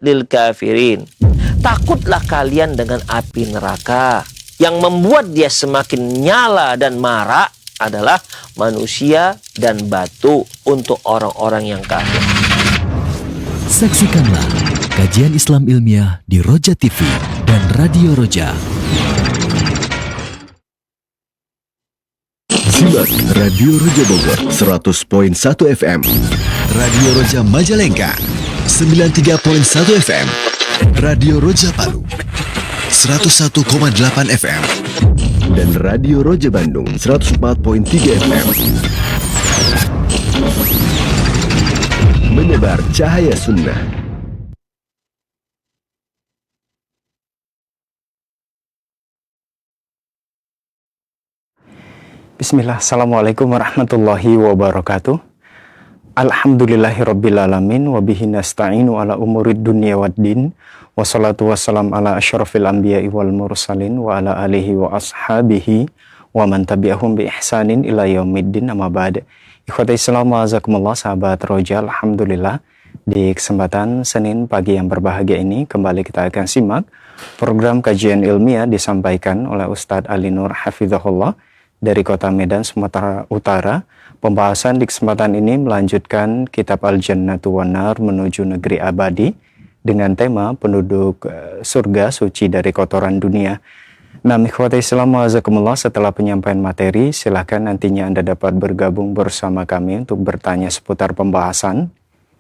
lil kafirin. Takutlah kalian dengan api neraka. Yang membuat dia semakin nyala dan marak adalah manusia dan batu untuk orang-orang yang kafir. Saksikanlah kajian Islam ilmiah di Roja TV dan Radio Roja. Simak Radio Roja Bogor 100.1 FM, Radio Roja Majalengka 93.1 FM, Radio Roja Palu 101,8 FM, dan Radio Roja Bandung 104.3 FM. Menebar cahaya sunnah. Bismillah, Assalamualaikum warahmatullahi wabarakatuh. Alhamdulillahirrabbilalamin. Wabihi nasta'inu ala umurid dunia waddin. Wassalatu wassalam ala asyrafil anbiya'i wal mursalin. Wa ala alihi wa ashabihi. Wa man tabi'ahum bi ihsanin ila yaumiddin. Amma ba'd. Ikhwata Islam wa azakumullah, sahabat Roja. Alhamdulillah, di kesempatan Senin pagi yang berbahagia ini kembali kita akan simak program kajian ilmiah disampaikan oleh Ustadz Ali Nur Hafizahullah dari Kota Medan, Sumatera Utara. Pembahasan di kesempatan ini melanjutkan kitab Al-Jannatu wan Nar menuju negeri abadi dengan tema penduduk surga suci dari kotoran dunia. Nah, ikhwata Islam wa azakumullah, setelah penyampaian materi, silakan nantinya Anda dapat bergabung bersama kami untuk bertanya seputar pembahasan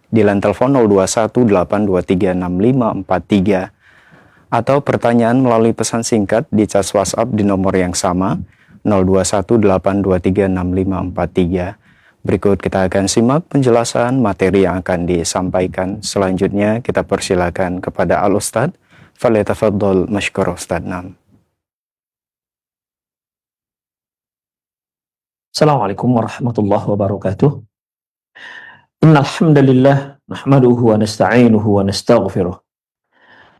di line telepon 0218236543 atau pertanyaan melalui pesan singkat di chat WhatsApp di nomor yang sama 0218236543. Berikut kita akan simak penjelasan materi yang akan disampaikan. Selanjutnya kita persilakan kepada Al-Ustadz. Falyatafaddal mashkur Ustadz. Nam. Assalamualaikum warahmatullahi wabarakatuh. Innal hamdalillah nahmaduhu wa nasta'inuhu wa nastaghfiruh.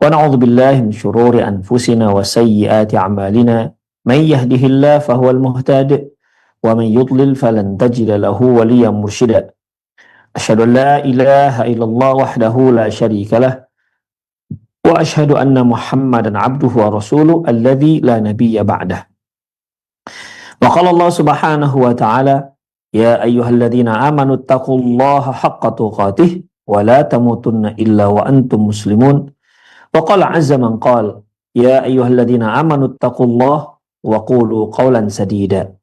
Wa na'udzu billahi min syururi anfusina wa sayyiati a'malina. Man yahdihillahu fahuwal muhtadi wa man yudlil falan tajida lahu waliyyan mursyida. Asyhadu an la ilaha illallah wahdahu la syarika lah wa asyhadu anna Muhammadan abduhu wa rasuluhu alladzi la nabiyya ba'dah. Wa qala Allah subhanahu wa ta'ala ya ayyuhalladzina amanu taqullaha haqqa tuqatih wa la tamutunna illa wa antum muslimun. Wa qala azza man qala ya ayyuhalladzina amanu taqullaha wa qulu qawlan sadida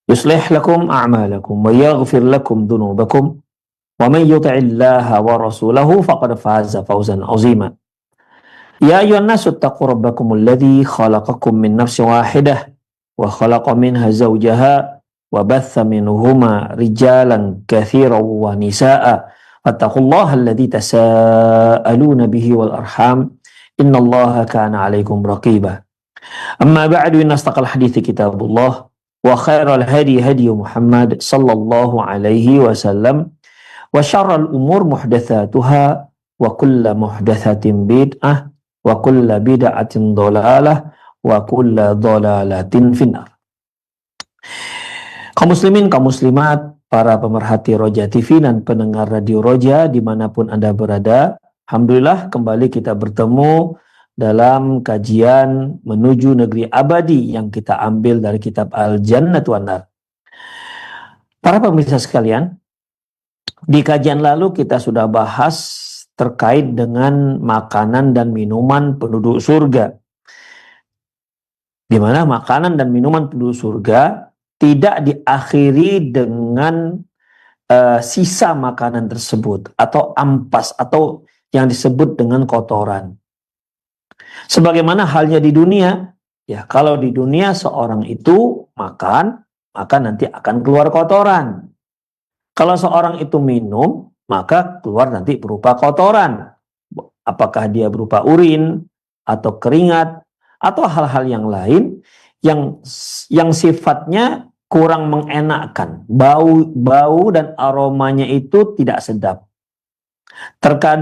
yuslih lakum a'malakum wa yaghfir lakum dhunubakum wa man yuti'illaha wa rasulahu faqad faza fawzan 'azima. Ya ayyuhan nasu taqu rabbakum alladhi khalaqakum min nafsin wahidah wa khalaqa minha zawjaha wa batha minhuma rijalan katsiran wa nisaa'a wattaqullaha alladhi tasaaluna bihi wal arham innallaha kana 'alaikum raqiba. Amma ba'du, inna astaqal hadithi kitabullah wa khairal hadi hadi Muhammad sallallahu alaihi wasallam wa syarral umur muhdatsatuha wa kullu muhdatsatin bid'ah wa kullu bid'atin dhalalah wa kullu dhalalatin finnar. Kaum muslimin, kaum muslimat, para pemerhati Roja TV dan pendengar Radio Roja dimanapun Anda berada, alhamdulillah kembali kita bertemu dalam kajian menuju negeri abadi yang kita ambil dari kitab Al-Jannatu wan Nar. Para pemirsa sekalian, di kajian lalu kita sudah bahas terkait dengan makanan dan minuman penduduk surga. Di mana makanan dan minuman penduduk surga tidak diakhiri dengan sisa makanan tersebut atau ampas atau yang disebut dengan kotoran. Sebagaimana halnya di dunia, ya kalau di dunia seorang itu makan, maka nanti akan keluar kotoran. Kalau seorang itu minum, maka keluar nanti berupa kotoran. Apakah dia berupa urin atau keringat atau hal-hal yang lain yang sifatnya kurang mengenakkan, bau dan aromanya itu tidak sedap. Bahkan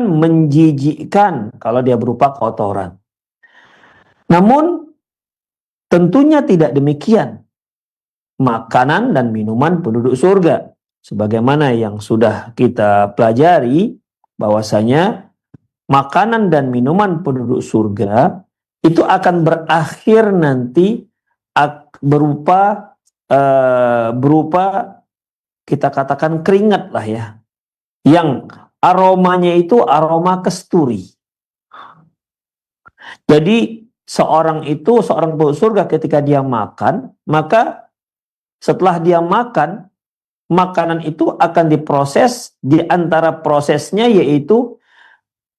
menjijikkan kalau dia berupa kotoran. Namun tentunya tidak demikian makanan dan minuman penduduk surga. Sebagaimana yang sudah kita pelajari bahwasanya makanan dan minuman penduduk surga itu akan berakhir nanti berupa kita katakan keringat lah ya, yang aromanya itu aroma kasturi. Jadi seorang penduduk surga ketika dia makan, maka setelah dia makan, makanan itu akan diproses, di antara prosesnya yaitu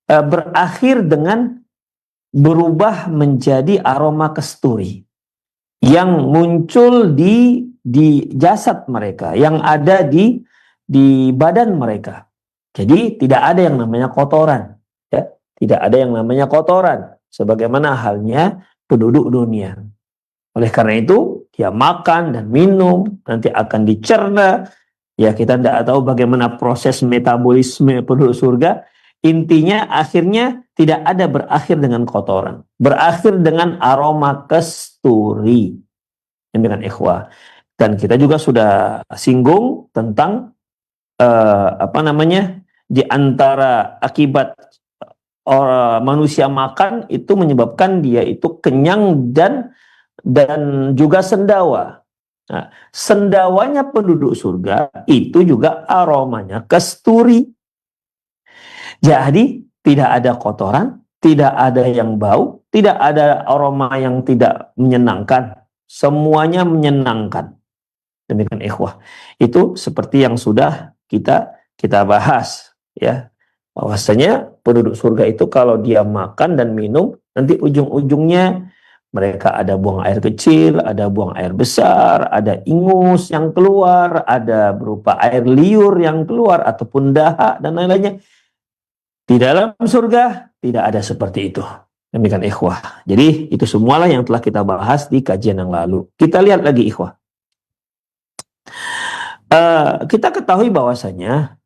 berakhir dengan berubah menjadi aroma kasturi yang muncul di jasad mereka, yang ada di badan mereka. Jadi tidak ada yang namanya kotoran, ya. Tidak ada yang namanya kotoran, sebagaimana halnya penduduk dunia. Oleh karena itu, dia makan dan minum, nanti akan dicerna. Ya, kita tidak tahu bagaimana proses metabolisme penduduk surga. Intinya, akhirnya tidak ada berakhir dengan kotoran. Berakhir dengan aroma kasturi. Demikian ikhwah. Dan kita juga sudah singgung tentang di antara akibat manusia makan itu menyebabkan dia itu kenyang dan juga sendawa. Nah, sendawanya penduduk surga itu juga aromanya kasturi. Jadi tidak ada kotoran, tidak ada yang bau, tidak ada aroma yang tidak menyenangkan. Semuanya menyenangkan. Demikian ikhwah. Itu seperti yang sudah kita bahas, ya. Bahwasanya penduduk surga itu kalau dia makan dan minum, nanti ujung-ujungnya mereka ada buang air kecil, ada buang air besar, ada ingus yang keluar, ada berupa air liur yang keluar, ataupun dahak dan lain-lainnya. Di dalam surga tidak ada seperti itu. Demikian ikhwah. Jadi itu semualah yang telah kita bahas di kajian yang lalu. Kita lihat lagi ikhwah. Kita ketahui bahwasanya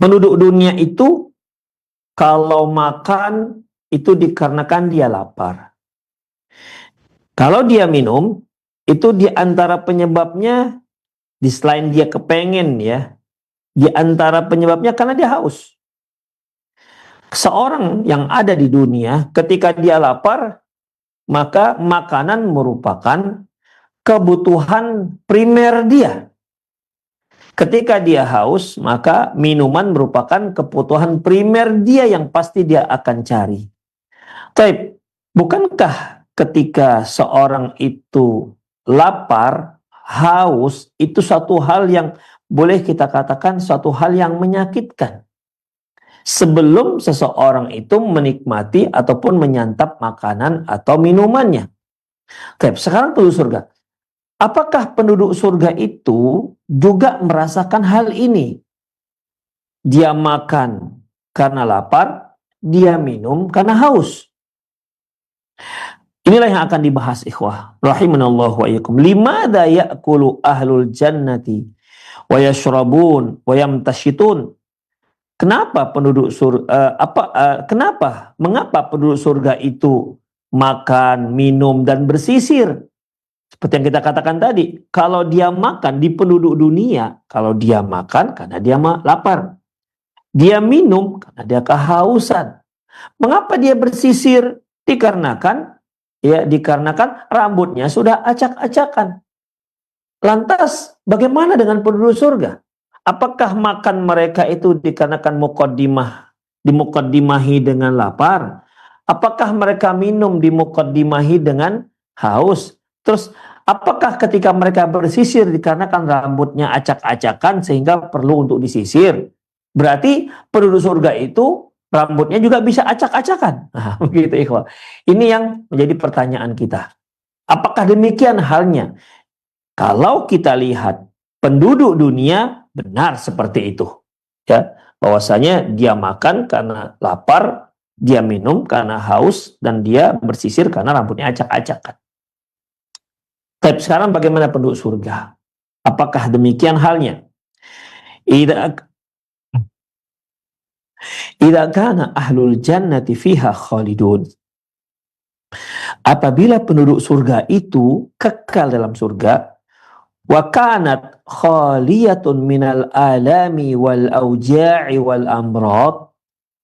penduduk dunia itu kalau makan itu dikarenakan dia lapar. Kalau dia minum itu di antara penyebabnya, di selain dia kepengen ya, di antara penyebabnya karena dia haus. Seorang yang ada di dunia ketika dia lapar, maka makanan merupakan kebutuhan primer dia. Ketika dia haus, maka minuman merupakan kebutuhan primer dia yang pasti dia akan cari. Tapi bukankah ketika seorang itu lapar, haus, itu suatu hal yang boleh kita katakan suatu hal yang menyakitkan. Sebelum seseorang itu menikmati ataupun menyantap makanan atau minumannya. Tapi sekarang penduduk surga. Apakah penduduk surga itu juga merasakan hal ini? Dia makan karena lapar, dia minum karena haus. Inilah yang akan dibahas ikhwah. Rahimanallahu wa iyyakum. Limadza ya'kulu ahlul jannati wa yashrabun wa yamtashitun? Kenapa penduduk surga mengapa penduduk surga itu makan, minum dan bersisir? Seperti yang kita katakan tadi, kalau dia makan di penduduk dunia, kalau dia makan karena dia lapar. Dia minum karena dia kehausan. Mengapa dia bersisir? Dikarenakan rambutnya sudah acak-acakan. Lantas bagaimana dengan penduduk surga? Apakah makan mereka itu dikarenakan dimuqaddimahi dengan lapar? Apakah mereka minum dimuqaddimahi dengan haus? Terus apakah ketika mereka bersisir dikarenakan rambutnya acak-acakan sehingga perlu untuk disisir? Berarti penduduk surga itu rambutnya juga bisa acak-acakan. Nah, begitu ikhwah. Ini yang menjadi pertanyaan kita. Apakah demikian halnya? Kalau kita lihat penduduk dunia benar seperti itu. Ya, bahwasanya dia makan karena lapar, dia minum karena haus, dan dia bersisir karena rambutnya acak-acakan. Tapi sekarang bagaimana penduduk surga? Apakah demikian halnya? Idza kana ahlul jannati fiha khalidun. Apabila penduduk surga itu kekal dalam surga, Wa kanat khaliyatun minal alami wal auja'i wal amrad.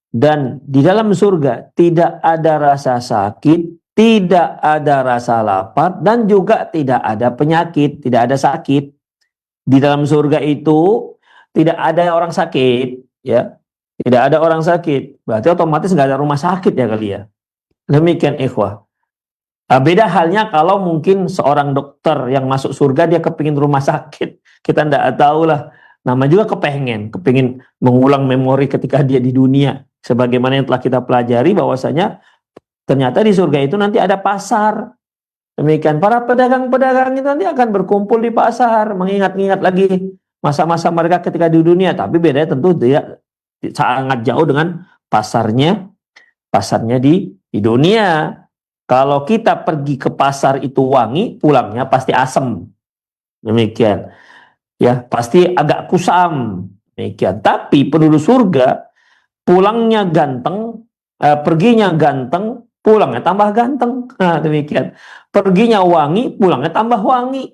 Dan di dalam surga tidak ada rasa sakit, tidak ada rasa lapar, dan juga tidak ada penyakit, tidak ada sakit. Di dalam surga itu tidak ada orang sakit, ya, tidak ada orang sakit. Berarti otomatis nggak ada rumah sakit ya kali ya. Demikian ikhwah. Beda halnya kalau mungkin seorang dokter yang masuk surga dia kepingin rumah sakit. Kita tidak tahu lah. Nama juga kepingin mengulang memori ketika dia di dunia. Sebagaimana yang telah kita pelajari bahwasanya ternyata di surga itu nanti ada pasar. Demikian para pedagang-pedagang itu nanti akan berkumpul di pasar, mengingat-ingat lagi masa-masa mereka ketika di dunia. Tapi bedanya tentu tidak sangat jauh dengan pasarnya di dunia. Kalau kita pergi ke pasar itu wangi, pulangnya pasti asam. Demikian. Ya, pasti agak kusam. Demikian. Tapi penduduk surga pulangnya ganteng, perginya ganteng, pulangnya tambah ganteng. Nah, demikian. Perginya wangi, pulangnya tambah wangi.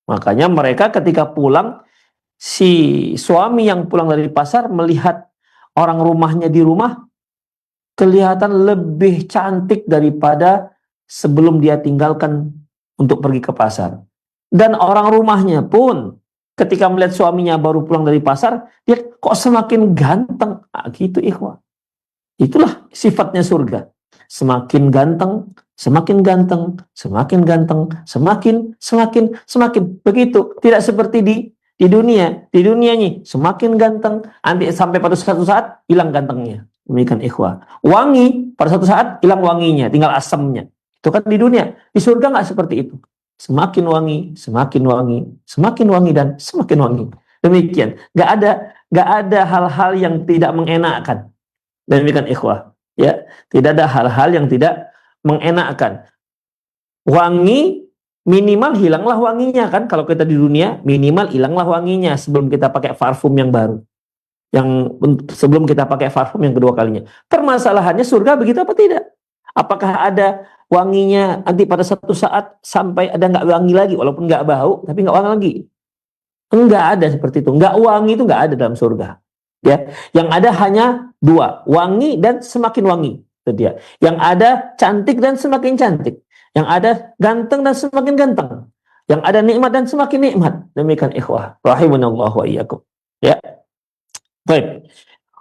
Makanya mereka ketika pulang, si suami yang pulang dari pasar melihat orang rumahnya di rumah kelihatan lebih cantik daripada sebelum dia tinggalkan untuk pergi ke pasar. Dan orang rumahnya pun ketika melihat suaminya baru pulang dari pasar, dia kok semakin ganteng. Gitu ikhwah. Itulah sifatnya surga. Semakin ganteng, semakin ganteng, semakin ganteng, semakin. Begitu. Tidak seperti di dunia. Di dunia nih semakin ganteng, nanti sampai pada suatu saat hilang gantengnya. Demikian ikhwah. Wangi, pada suatu saat hilang wanginya, tinggal asamnya. Itu kan di dunia. Di surga nggak seperti itu. Semakin wangi, semakin wangi, semakin wangi, dan semakin wangi. Demikian. Nggak ada hal-hal yang tidak mengenakkan. Demikian ikhwah. Ya, tidak ada hal-hal yang tidak mengenakkan. Wangi, minimal hilanglah wanginya kan. Kalau kita di dunia, minimal hilanglah wanginya sebelum kita pakai parfum yang baru. Sebelum kita pakai parfum yang kedua kalinya. Permasalahannya surga begitu apa tidak? Apakah ada wanginya nanti pada satu saat sampai ada nggak wangi lagi, walaupun nggak bau tapi nggak wangi lagi? Enggak ada seperti itu. Nggak wangi itu nggak ada dalam surga. Ya, yang ada hanya dua, wangi dan semakin wangi. Itu dia. Yang ada cantik dan semakin cantik. Yang ada ganteng dan semakin ganteng. Yang ada nikmat dan semakin nikmat. Demikian ikhwah. Rahimanallah wa iyyakum. Ya. Baik.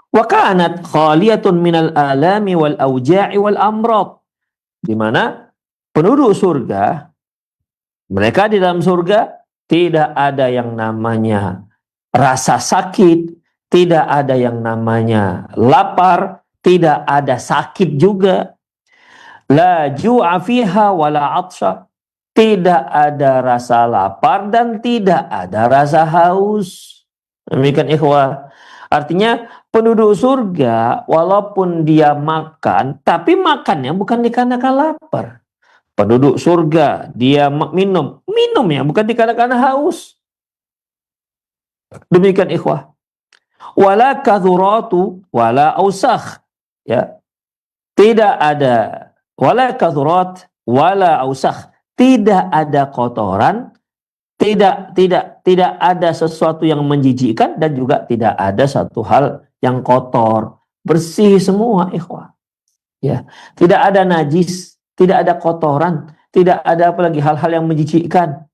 Wa kanat khaliyatun minal alami wal auja'i wal amrad. Di mana penduduk surga, mereka di dalam surga tidak ada yang namanya rasa sakit, tidak ada yang namanya lapar, tidak ada sakit juga. La ju'a fiha wala 'atsha. Tidak ada rasa lapar dan tidak ada rasa haus. Demikian ikhwah. Artinya penduduk surga walaupun dia makan, tapi makannya bukan dikarenakan lapar. Penduduk surga dia minumnya bukan dikarenakan haus. Demikian ikhwah. Wala kadhuratu wala ausakh. Ya. Tidak ada wala kadhurat wala ausakh. Tidak ada kotoran, tidak ada sesuatu yang menjijikkan, dan juga tidak ada satu hal yang kotor. Bersih semua ikhwah. Ya, tidak ada najis, tidak ada kotoran, tidak ada apalagi hal-hal yang menjijikkan.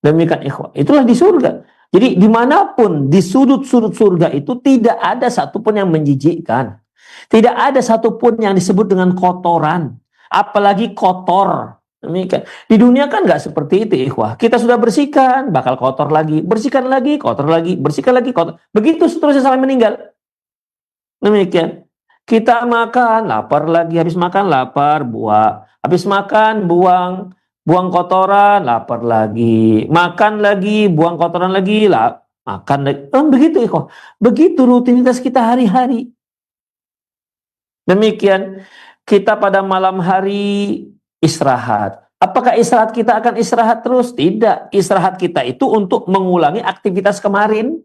Demikian ikhwah. Itulah di surga. Jadi dimanapun di sudut-sudut surga itu tidak ada satupun yang menjijikkan. Tidak ada satupun yang disebut dengan kotoran. Apalagi kotor. Demikian. Di dunia kan nggak seperti itu ikhwah. Kita sudah bersihkan, bakal kotor lagi. Bersihkan lagi, kotor lagi. Bersihkan lagi, kotor. Begitu seterusnya sampai meninggal. Demikian. Kita makan, lapar lagi. Habis makan, lapar, buang. Habis makan, buang kotoran, lapar lagi. Makan lagi, buang kotoran lagi, makan lagi. Begitu ikhwah. Begitu rutinitas kita hari-hari. Demikian. Kita pada malam hari istirahat. Apakah istirahat kita akan istirahat terus? Tidak. Istirahat kita itu untuk mengulangi aktivitas kemarin.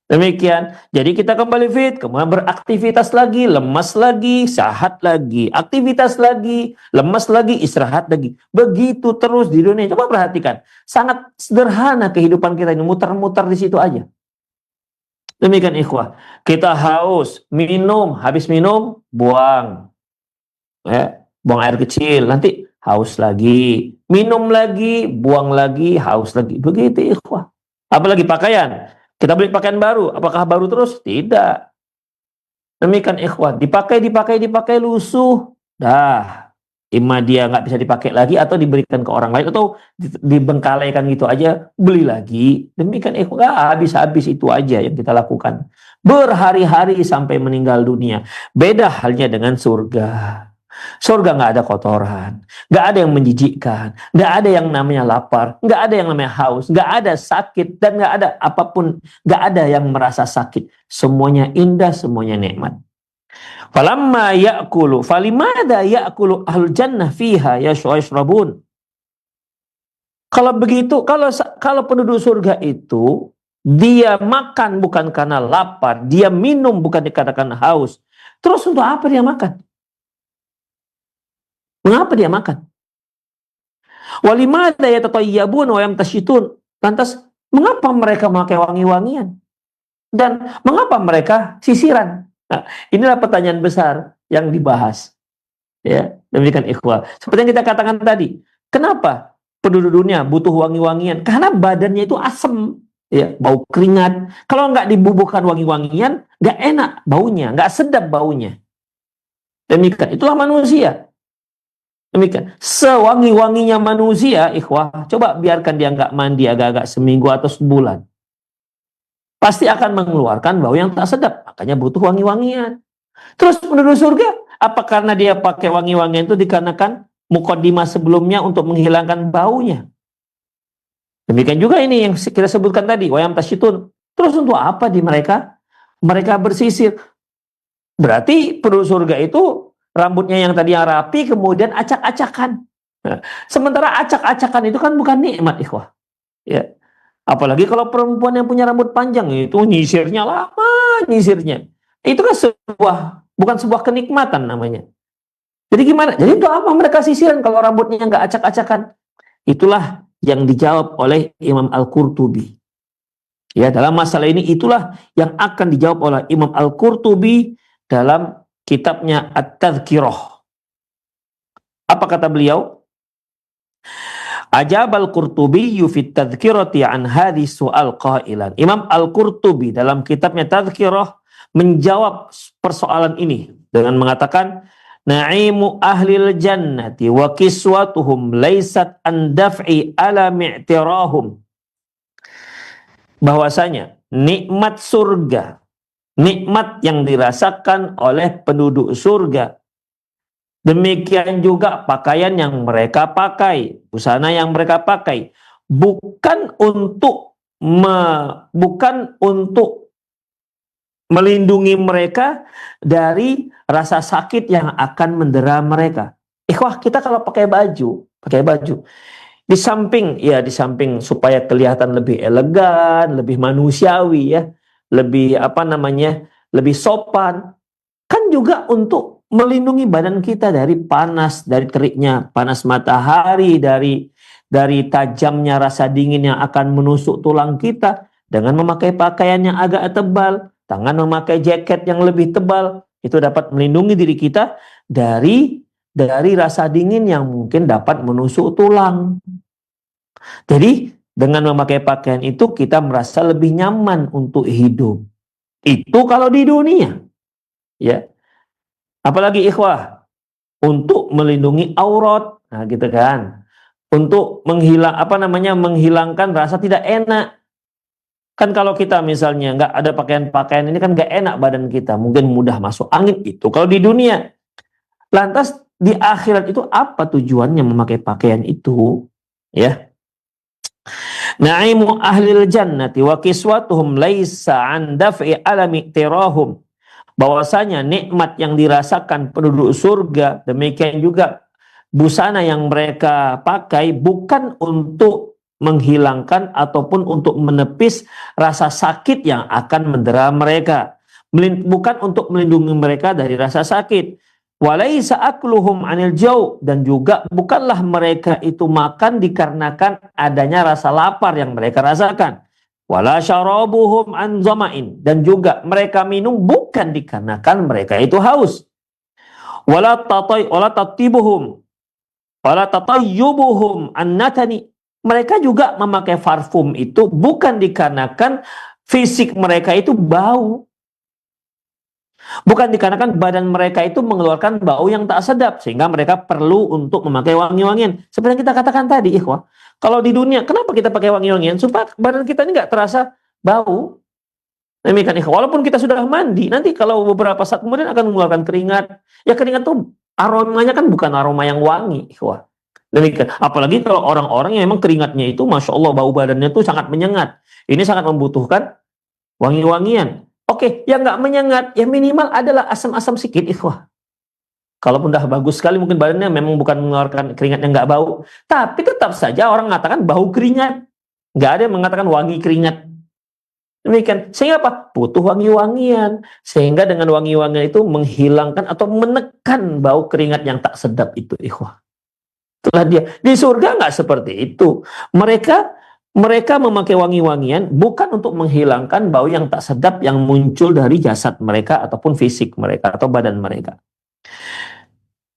Demikian. Jadi kita kembali fit, kemudian beraktivitas lagi, lemas lagi, sehat lagi, aktivitas lagi, lemas lagi, istirahat lagi. Begitu terus di dunia. Coba perhatikan. Sangat sederhana kehidupan kita ini, muter-muter di situ aja. Demikian ikhwah. Kita haus, minum, habis minum, buang. Buang air kecil, nanti haus lagi. Minum lagi, buang lagi, haus lagi. Begitu ikhwah. Apalagi pakaian. Kita beli pakaian baru, apakah baru terus? Tidak. Demikian ikhwan, dipakai lusuh. Dah, imma dia nggak bisa dipakai lagi atau diberikan ke orang lain atau dibengkalaikan gitu aja, beli lagi. Demikian ikhwan, habis-habis itu aja yang kita lakukan. Berhari-hari sampai meninggal dunia. Beda halnya dengan surga. Surga nggak ada kotoran, nggak ada yang menjijikkan, nggak ada yang namanya lapar, nggak ada yang namanya haus, nggak ada sakit, dan nggak ada apapun, nggak ada yang merasa sakit. Semuanya indah, semuanya nikmat. Falamma ya'kulu, falimada ya'kulu ahlul jannah fiha yashrabun. Kalau begitu, kalau penduduk surga itu dia makan bukan karena lapar, dia minum bukan dikatakan haus. Terus untuk apa dia makan? Mengapa dia makan? Walimada yatatayyabun wa yamtashitun. Lantas mengapa mereka memakai wangi-wangian? Dan mengapa mereka sisiran? Nah, inilah pertanyaan besar yang dibahas. Ya, demikian ikhwah. Seperti yang kita katakan tadi, kenapa penduduk dunia butuh wangi-wangian? Karena badannya itu asem, ya, bau keringat. Kalau nggak dibubuhkan wangi-wangian, nggak enak baunya, nggak sedap baunya. Demikian, itulah manusia. Demikian, sewangi-wanginya manusia, ikhwah, coba biarkan dia nggak mandi agak-agak seminggu atau sebulan. Pasti akan mengeluarkan bau yang tak sedap, makanya butuh wangi-wangian. Terus penduduk surga, apa karena dia pakai wangi-wangian itu dikarenakan mukaddimah sebelumnya untuk menghilangkan baunya? Demikian juga ini yang kita sebutkan tadi, wayam tasyitun. Terus untuk apa di mereka? Mereka bersisir. Berarti penduduk surga itu rambutnya yang tadi yang rapi, kemudian acak-acakan. Nah, sementara acak-acakan itu kan bukan nikmat, ikhwah. Ya. Apalagi kalau perempuan yang punya rambut panjang, itu nyisirnya lama, nyisirnya. Itu kan bukan sebuah kenikmatan namanya. Jadi gimana? Jadi untuk apa mereka sisiran kalau rambutnya nggak acak-acakan? Itulah yang dijawab oleh Imam Al-Qurtubi. Ya, dalam masalah ini itulah yang akan dijawab oleh Imam Al-Qurtubi dalam kitabnya At-Tadhkirah. Apa kata beliau? Ajab Al-Qurtubi fi Tadhkirati an hadhi su'al qailan. Imam Al-Qurtubi dalam kitabnya Tadhkirah menjawab persoalan ini dengan mengatakan, na'imu ahlil jannati wa kiswatuhum laysat an daf'i ala mi'tirahum. Bahwasanya nikmat surga, nikmat yang dirasakan oleh penduduk surga, demikian juga pakaian yang mereka pakai, busana yang mereka pakai, bukan untuk melindungi mereka dari rasa sakit yang akan mendera mereka. Ikhwah, kita kalau pakai baju, di samping supaya kelihatan lebih elegan, lebih manusiawi ya, lebih lebih sopan, kan juga untuk melindungi badan kita dari panas, dari teriknya panas matahari, dari tajamnya rasa dingin yang akan menusuk tulang kita. Dengan memakai pakaian yang agak tebal, tangan memakai jaket yang lebih tebal, itu dapat melindungi diri kita dari rasa dingin yang mungkin dapat menusuk tulang. Jadi dengan memakai pakaian itu kita merasa lebih nyaman untuk hidup. Itu kalau di dunia, ya. Apalagi ikhwah, untuk melindungi aurat, nah gitu kan, untuk menghilangkan rasa tidak enak. Kan kalau kita misalnya nggak ada pakaian-pakaian ini kan nggak enak badan kita, mungkin mudah masuk angin, itu kalau di dunia. Lantas di akhirat itu apa tujuannya memakai pakaian itu? Ya. Na'imu ahlil jannati wa kiswatuhum laisa an daf'i alami tirahum. Bahwasanya nikmat yang dirasakan penduduk surga, demikian juga busana yang mereka pakai bukan untuk menghilangkan ataupun untuk menepis rasa sakit yang akan mendera mereka, bukan untuk melindungi mereka dari rasa sakit. Walaisa akluhum anil jau', dan juga bukanlah mereka itu makan dikarenakan adanya rasa lapar yang mereka rasakan. Wala syarabuhum an zama'in, dan juga mereka minum bukan dikarenakan mereka itu haus. Wala tatibuhum wala tatayyubuhum an natani, mereka juga memakai parfum itu bukan dikarenakan fisik mereka itu bau, bukan dikarenakan badan mereka itu mengeluarkan bau yang tak sedap sehingga mereka perlu untuk memakai wangi-wangian. Seperti yang kita katakan tadi, ikhwah, kalau di dunia kenapa kita pakai wangi-wangian? Supaya badan kita ini nggak terasa bau. Demikian, ikhwah, walaupun kita sudah mandi, nanti kalau beberapa saat kemudian akan mengeluarkan keringat. Ya keringat tuh aromanya kan bukan aroma yang wangi, ikhwah. Demikian. Apalagi kalau orang-orang yang memang keringatnya itu, masya Allah, bau badannya tuh sangat menyengat. Ini sangat membutuhkan wangi-wangian. Oke, yang nggak menyengat, ya minimal adalah asam-asam sedikit, ikhwah. Kalaupun dah bagus sekali, mungkin badannya memang bukan mengeluarkan keringat yang nggak bau, tapi tetap saja orang mengatakan bau keringat. Nggak ada yang mengatakan wangi keringat. Demikian. Sehingga apa? Butuh wangi-wangian. Sehingga dengan wangi-wangian itu menghilangkan atau menekan bau keringat yang tak sedap itu, ikhwah. Itulah dia. Di surga nggak seperti itu. Mereka memakai wangi-wangian bukan untuk menghilangkan bau yang tak sedap yang muncul dari jasad mereka ataupun fisik mereka atau badan mereka.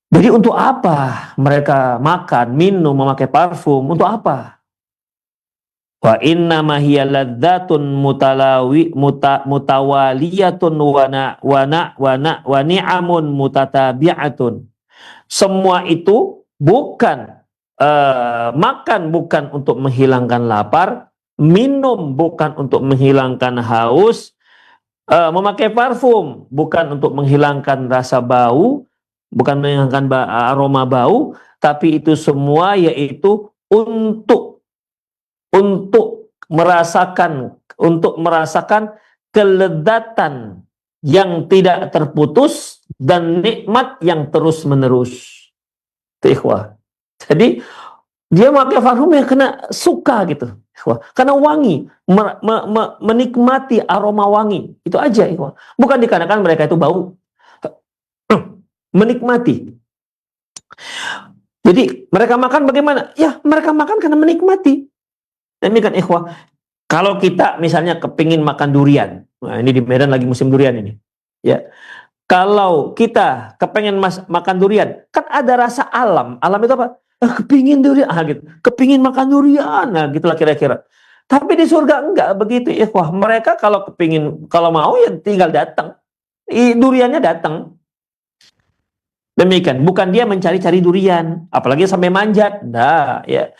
Jadi untuk apa mereka makan, minum, memakai parfum? Untuk apa? Wa inna ma hiya ladzatun mutawaliyatun wa ni'amun mutatabi'atun. Semua itu bukan makan bukan untuk menghilangkan lapar, minum bukan untuk menghilangkan haus, memakai parfum bukan untuk menghilangkan rasa bau, bukan menghilangkan aroma bau, tapi itu semua yaitu untuk merasakan kelezatan yang tidak terputus dan nikmat yang terus menerus. Ikhwah. Jadi dia pakai parfum ya kena suka gitu, ikhwah. Karena wangi, menikmati aroma wangi itu aja, ikhwah. Bukan dikarenakan mereka itu bau, menikmati. Jadi mereka makan bagaimana? Ya mereka makan karena menikmati. Demikian, ikhwah. Kalau kita misalnya kepingin makan durian, nah ini di Medan lagi musim durian ini, ya. Kalau kita kepengen makan durian, kan ada rasa alam. Alam itu apa? Kepingin durian, gitu. Kepingin makan durian, nah gitulah kira-kira. Tapi di surga enggak begitu, ikhwah. Mereka kalau mau ya tinggal datang. Duriannya datang. Demikian, bukan dia mencari-cari durian, apalagi sampai manjat. Nah, ya.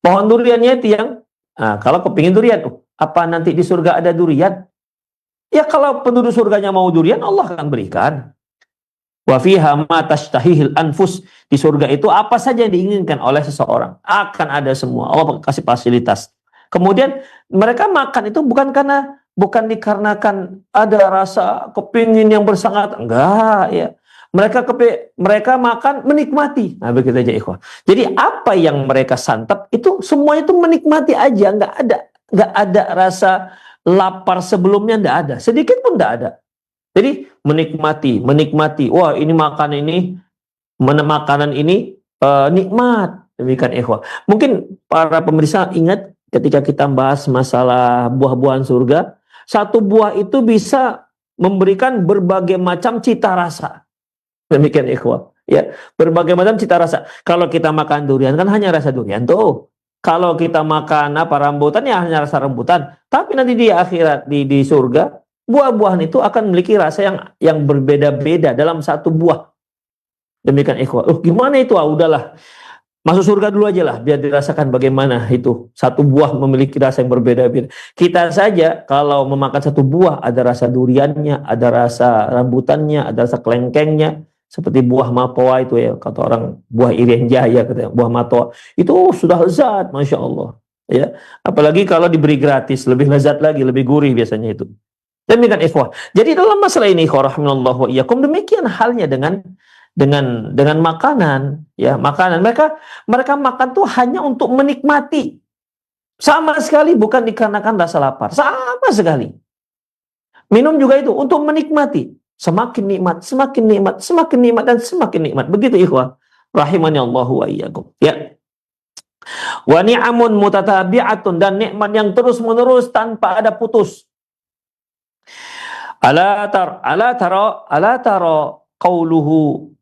Pohon duriannya itu yang kalau kepingin durian, apa nanti di surga ada durian? Ya kalau penduduk surganya mau durian, Allah akan berikan. Wa fiha ma tashtahihil anfus, di surga itu apa saja yang diinginkan oleh seseorang akan ada semua. Allah kasih fasilitas. Kemudian mereka makan itu bukan dikarenakan ada rasa kepingin yang bersangat, enggak ya. Mereka makan menikmati. Nah begitu aja, ikhwah. Jadi apa yang mereka santap itu semuanya itu menikmati aja, enggak ada rasa lapar sebelumnya, enggak ada. Sedikit pun enggak ada. Jadi menikmati. Wah, ini makanan ini nikmat. Demikian, ikhwah. Mungkin para pemirsa ingat ketika kita bahas masalah buah-buahan surga, satu buah itu bisa memberikan berbagai macam cita rasa. Demikian, ikhwah. Ya, berbagai macam cita rasa. Kalau kita makan durian kan hanya rasa durian tuh. Kalau kita makan rambutan ya hanya rasa rambutan. Tapi nanti di akhirat di surga, buah-buahan itu akan memiliki rasa yang berbeda-beda dalam satu buah. Demikian, ikhwah. Gimana itu? Udahlah. Masuk surga dulu aja lah, biar dirasakan bagaimana itu. Satu buah memiliki rasa yang berbeda-beda. Kita saja kalau memakan satu buah, ada rasa duriannya, ada rasa rambutannya, ada rasa kelengkengnya. Seperti buah matoa itu ya, kata orang buah Irian Jaya, katanya, buah matoa. Itu sudah lezat, Masya Allah. Ya. Apalagi kalau diberi gratis, lebih lezat lagi, lebih gurih biasanya itu. Demikian, ikhwah. Jadi dalam masalah ini, rahimahullah wa iyyakum, demikian halnya dengan makanan, ya, makanan. Mereka makan tuh hanya untuk menikmati. Sama sekali bukan dikarenakan rasa lapar. Sama sekali. Minum juga itu untuk menikmati. Semakin nikmat, semakin nikmat, semakin nikmat, dan semakin nikmat. Begitu ikhwah. Rahimani Allah wa iyyakum. Ya. Wa ni'amun mutatabi'atun, dan nikmat yang terus menerus tanpa ada putus. Ala tara qawluhu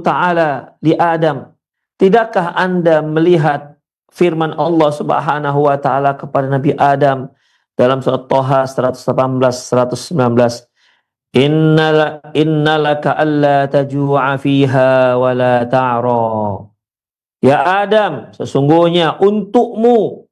ta'ala li Adam. Tidakkah Anda melihat firman Allah Subhanahu wa taala kepada Nabi Adam dalam surat Thaha 118 119, innalaka alla taju'a fiha wa la ta'ra. Ya Adam, sesungguhnya untukmu,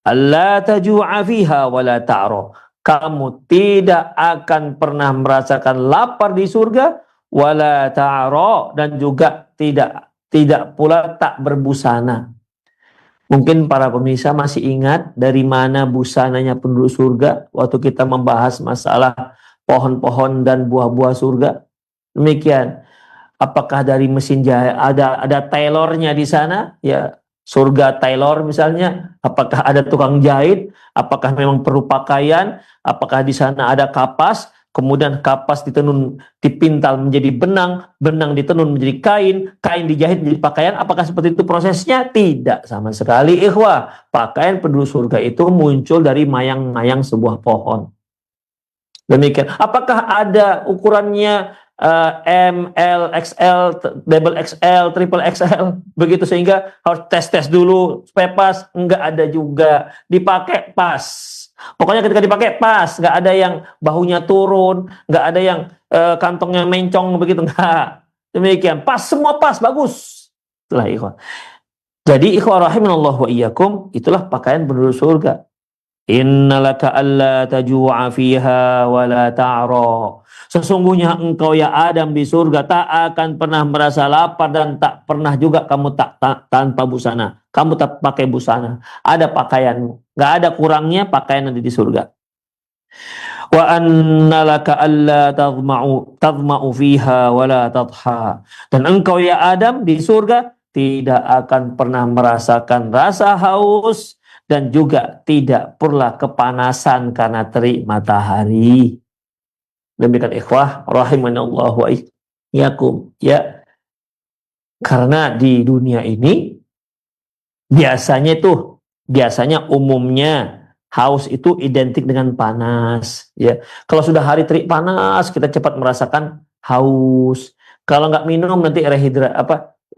alla taju'a fiha wa la ta'ra. Kamu tidak akan pernah merasakan lapar di surga, wala ta'ra, dan juga tidak pula tak berbusana. Mungkin para pemirsa masih ingat dari mana busananya penduduk surga waktu kita membahas masalah pohon-pohon dan buah-buah surga. Demikian. Apakah dari mesin jahit, ada tailornya di sana? Ya, surga tailor misalnya. Apakah ada tukang jahit? Apakah memang perlu pakaian? Apakah di sana ada kapas? Kemudian kapas ditenun, dipintal menjadi benang, benang ditenun menjadi kain, kain dijahit menjadi pakaian. Apakah seperti itu prosesnya? Tidak sama sekali, ikhwah. Pakaian penduduk surga itu muncul dari mayang-mayang sebuah pohon. Demikian. Apakah ada ukurannya M, L, XL, double XL, triple XL, begitu sehingga harus tes dulu supaya pas? Enggak ada juga. Dipakai pas. Pokoknya ketika dipakai pas, nggak ada yang bahunya turun, nggak ada yang kantongnya mencong begitu, nggak. Demikian, pas, semua pas, bagus. Itulah ikhwan. Jadi ikhwan rahimanallah wa iyyakum, itulah pakaian penduduk surga. Innalaka alla taju'a fiha wa la ta'ra. Sesungguhnya engkau ya Adam di surga tak akan pernah merasa lapar, dan tak pernah juga kamu tanpa busana. Kamu tak pakai busana. Ada pakaianmu. Gak ada kurangnya pakaian nanti di surga. Wa annalaka alla tadma'u fiha wa la tadha. Dan engkau ya Adam di surga tidak akan pernah merasakan rasa haus, dan juga tidak pula kepanasan karena terik matahari. Demikian ikhwah rahimanallah wa iyyakum. Ya. Karena di dunia ini biasanya umumnya haus itu identik dengan panas, ya. Kalau sudah hari terik panas, kita cepat merasakan haus. Kalau nggak minum nanti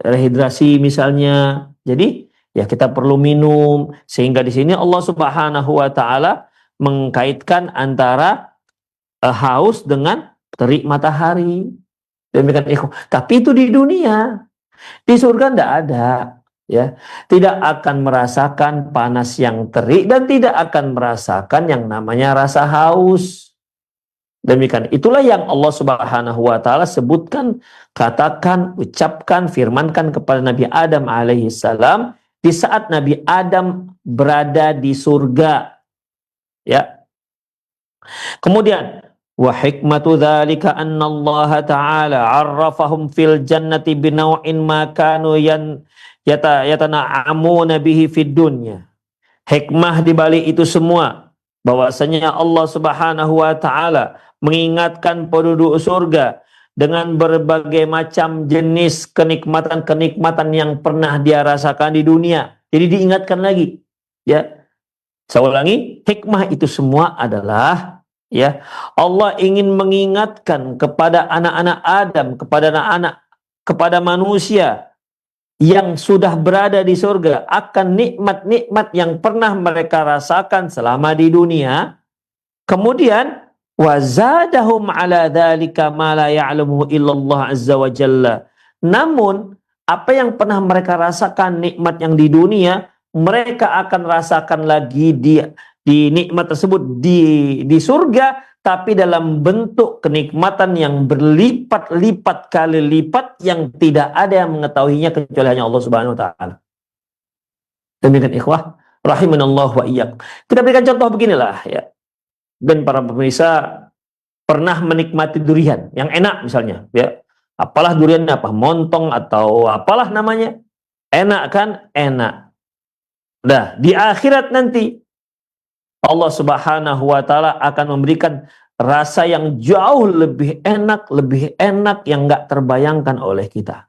rehidrasi misalnya. Jadi ya kita perlu minum, sehingga di sini Allah Subhanahu wa taala mengkaitkan antara haus dengan terik matahari. Demikian ikhwan. Tapi itu di dunia. Di surga tidak ada, ya. Tidak akan merasakan panas yang terik, dan tidak akan merasakan yang namanya rasa haus. Demikian. Itulah yang Allah Subhanahu wa taala sebutkan, katakan, ucapkan, firmankan kepada Nabi Adam alaihissalam di saat Nabi Adam berada di surga. Ya. Kemudian, wa hikmatu dzalika anna Allah Ta'ala 'arrafahum fil jannati binaw'in ma kanu yatana'amuna bihi fid dunya. Hikmah di balik itu semua bahwasanya Allah Subhanahu wa taala mengingatkan penduduk surga dengan berbagai macam jenis kenikmatan-kenikmatan yang pernah dia rasakan di dunia. Jadi diingatkan lagi, ya. Saya ulangi, hikmah itu semua adalah, ya, Allah ingin mengingatkan kepada anak-anak Adam, kepada manusia yang sudah berada di surga akan nikmat-nikmat yang pernah mereka rasakan selama di dunia. Kemudian wazadahum ala dzalika ma la ya'lamuhu illallah azza wa jalla. Namun apa yang pernah mereka rasakan nikmat yang di dunia, mereka akan rasakan lagi di nikmat tersebut di surga, tapi dalam bentuk kenikmatan yang berlipat-lipat kali lipat yang tidak ada yang mengetahuinya kecuali hanya Allah Subhanahu wa taala. Demikian ikhwah rahimanallah wa iyyakum. Kita berikan contoh beginilah, ya. Dan para pemirsa pernah menikmati durian yang enak misalnya, ya. Apalah durian apa? Montong atau apalah namanya. Enak kan? Enak. Nah, di akhirat nanti Allah Subhanahu wa taala akan memberikan rasa yang jauh lebih enak yang nggak terbayangkan oleh kita.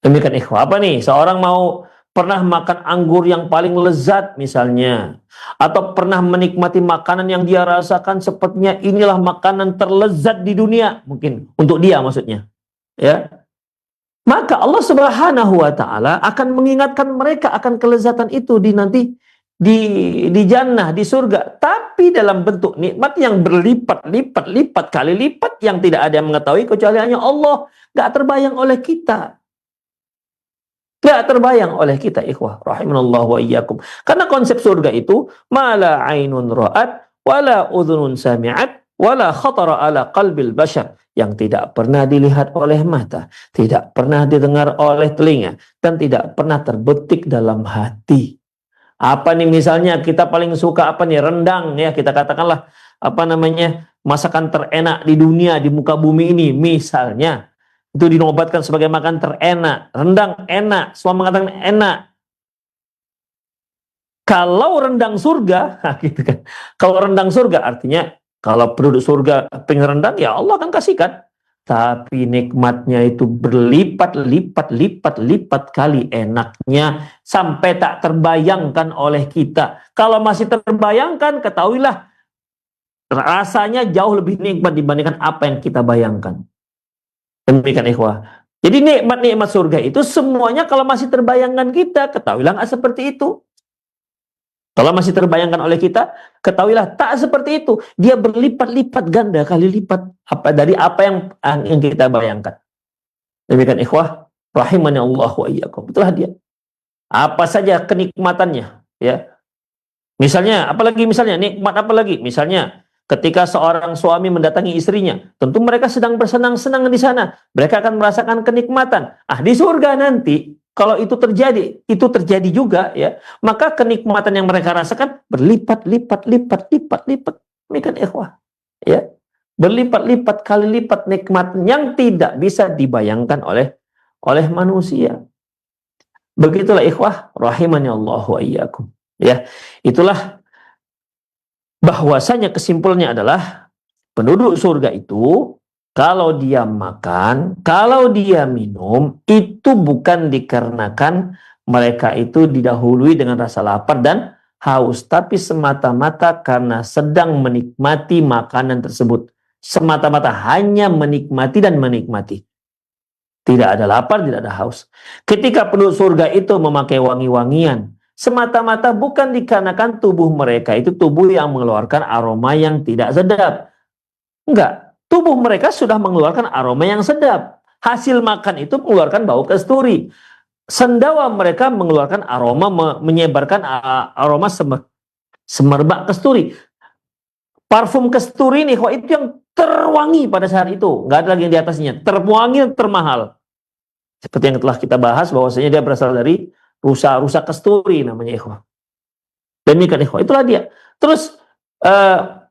Demikian ikhwah. Apa nih? Seorang mau pernah makan anggur yang paling lezat misalnya, atau pernah menikmati makanan yang dia rasakan sepertinya inilah makanan terlezat di dunia, mungkin untuk dia maksudnya, ya. Maka Allah Subhanahu wa taala akan mengingatkan mereka akan kelezatan itu di nanti di jannah, di surga, tapi dalam bentuk nikmat yang berlipat-lipat kali lipat yang tidak ada yang mengetahui kecuali hanya Allah. Gak terbayang oleh kita. Gak terbayang oleh kita, ikhwah rahimanallahu wa iyyakum. Karena konsep surga itu mala ainun ra'at wala udhunun sami'at wala khatara ala qalbil bashar, yang tidak pernah dilihat oleh mata, tidak pernah didengar oleh telinga, dan tidak pernah terbetik dalam hati. Apa nih misalnya kita paling suka apa nih? Rendang, ya, kita katakanlah apa namanya, masakan terenak di dunia, di muka bumi ini misalnya, itu dinobatkan sebagai makan terenak. Rendang enak, semua mengatakan enak. Kalau rendang surga, gitu kan. Kalau rendang surga artinya kalau penduduk surga pengen rendang, ya Allah akan kasihkan. Tapi nikmatnya itu berlipat-lipat kali enaknya sampai tak terbayangkan oleh kita. Kalau masih terbayangkan, ketahuilah rasanya jauh lebih nikmat dibandingkan apa yang kita bayangkan. Demikian ikhwah. Jadi nikmat-nikmat surga itu semuanya kalau masih terbayangkan kita, ketahuilah nggak seperti itu. Kalau masih terbayangkan oleh kita, ketahuilah tak seperti itu. Dia berlipat-lipat ganda kali lipat dari apa yang kita bayangkan. Demikian ikhwah rahimani Allah wa iyyakum. Itulah dia. Apa saja kenikmatannya, ya. Misalnya, nikmat apa lagi? Misalnya, ketika seorang suami mendatangi istrinya, tentu mereka sedang bersenang-senang di sana. Mereka akan merasakan kenikmatan. Di surga nanti, kalau itu terjadi juga, ya, maka kenikmatan yang mereka rasakan berlipat-lipat. Demikian ikhwah, ya. Berlipat-lipat kali lipat nikmat yang tidak bisa dibayangkan oleh manusia. Begitulah ikhwah rahimani Allah wa iyyakum. Ya, itulah bahwasanya kesimpulannya adalah penduduk surga itu kalau dia makan, kalau dia minum, itu bukan dikarenakan mereka itu didahului dengan rasa lapar dan haus, tapi semata-mata karena sedang menikmati makanan tersebut. Semata-mata hanya menikmati dan menikmati. Tidak ada lapar, tidak ada haus. Ketika penduduk surga itu memakai wangi-wangian, semata-mata bukan dikarenakan tubuh mereka itu tubuh yang mengeluarkan aroma yang tidak sedap. Enggak. Tubuh mereka sudah mengeluarkan aroma yang sedap. Hasil makan itu mengeluarkan bau kasturi. Sendawa mereka mengeluarkan aroma, menyebarkan aroma semerbak kasturi. Parfum kasturi ini, itu yang terwangi pada saat itu. Nggak ada lagi yang di atasnya. Terwangi, termahal. Seperti yang telah kita bahas, bahwasanya dia berasal dari rusa kasturi namanya, ikhwah. Demikian ikhwah, itulah dia. Terus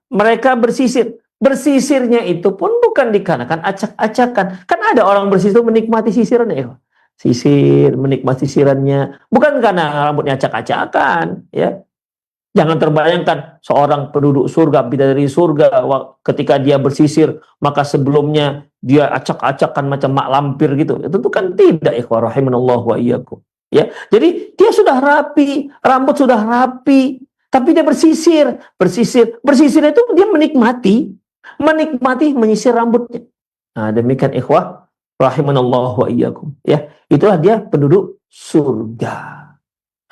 mereka bersisir. Bersisirnya itu pun bukan dikarenakan acak-acakan. Kan ada orang bersisir menikmati sisirannya, ikhwah. Sisir, menikmati sisirannya. Bukan karena rambutnya acak-acakan, ya. Jangan terbayangkan seorang penduduk surga, bidadari surga, ketika dia bersisir, maka sebelumnya dia acak-acakan macam mak lampir gitu. Itu kan tidak, ikhwah rahimanallahu wa iyyakum. Ya, jadi dia sudah rapi, rambut sudah rapi, tapi dia bersisir itu dia menikmati menyisir rambutnya. Nah, demikian ikhwah rahimanallahu wa iyyakum. Ya, itulah dia penduduk surga.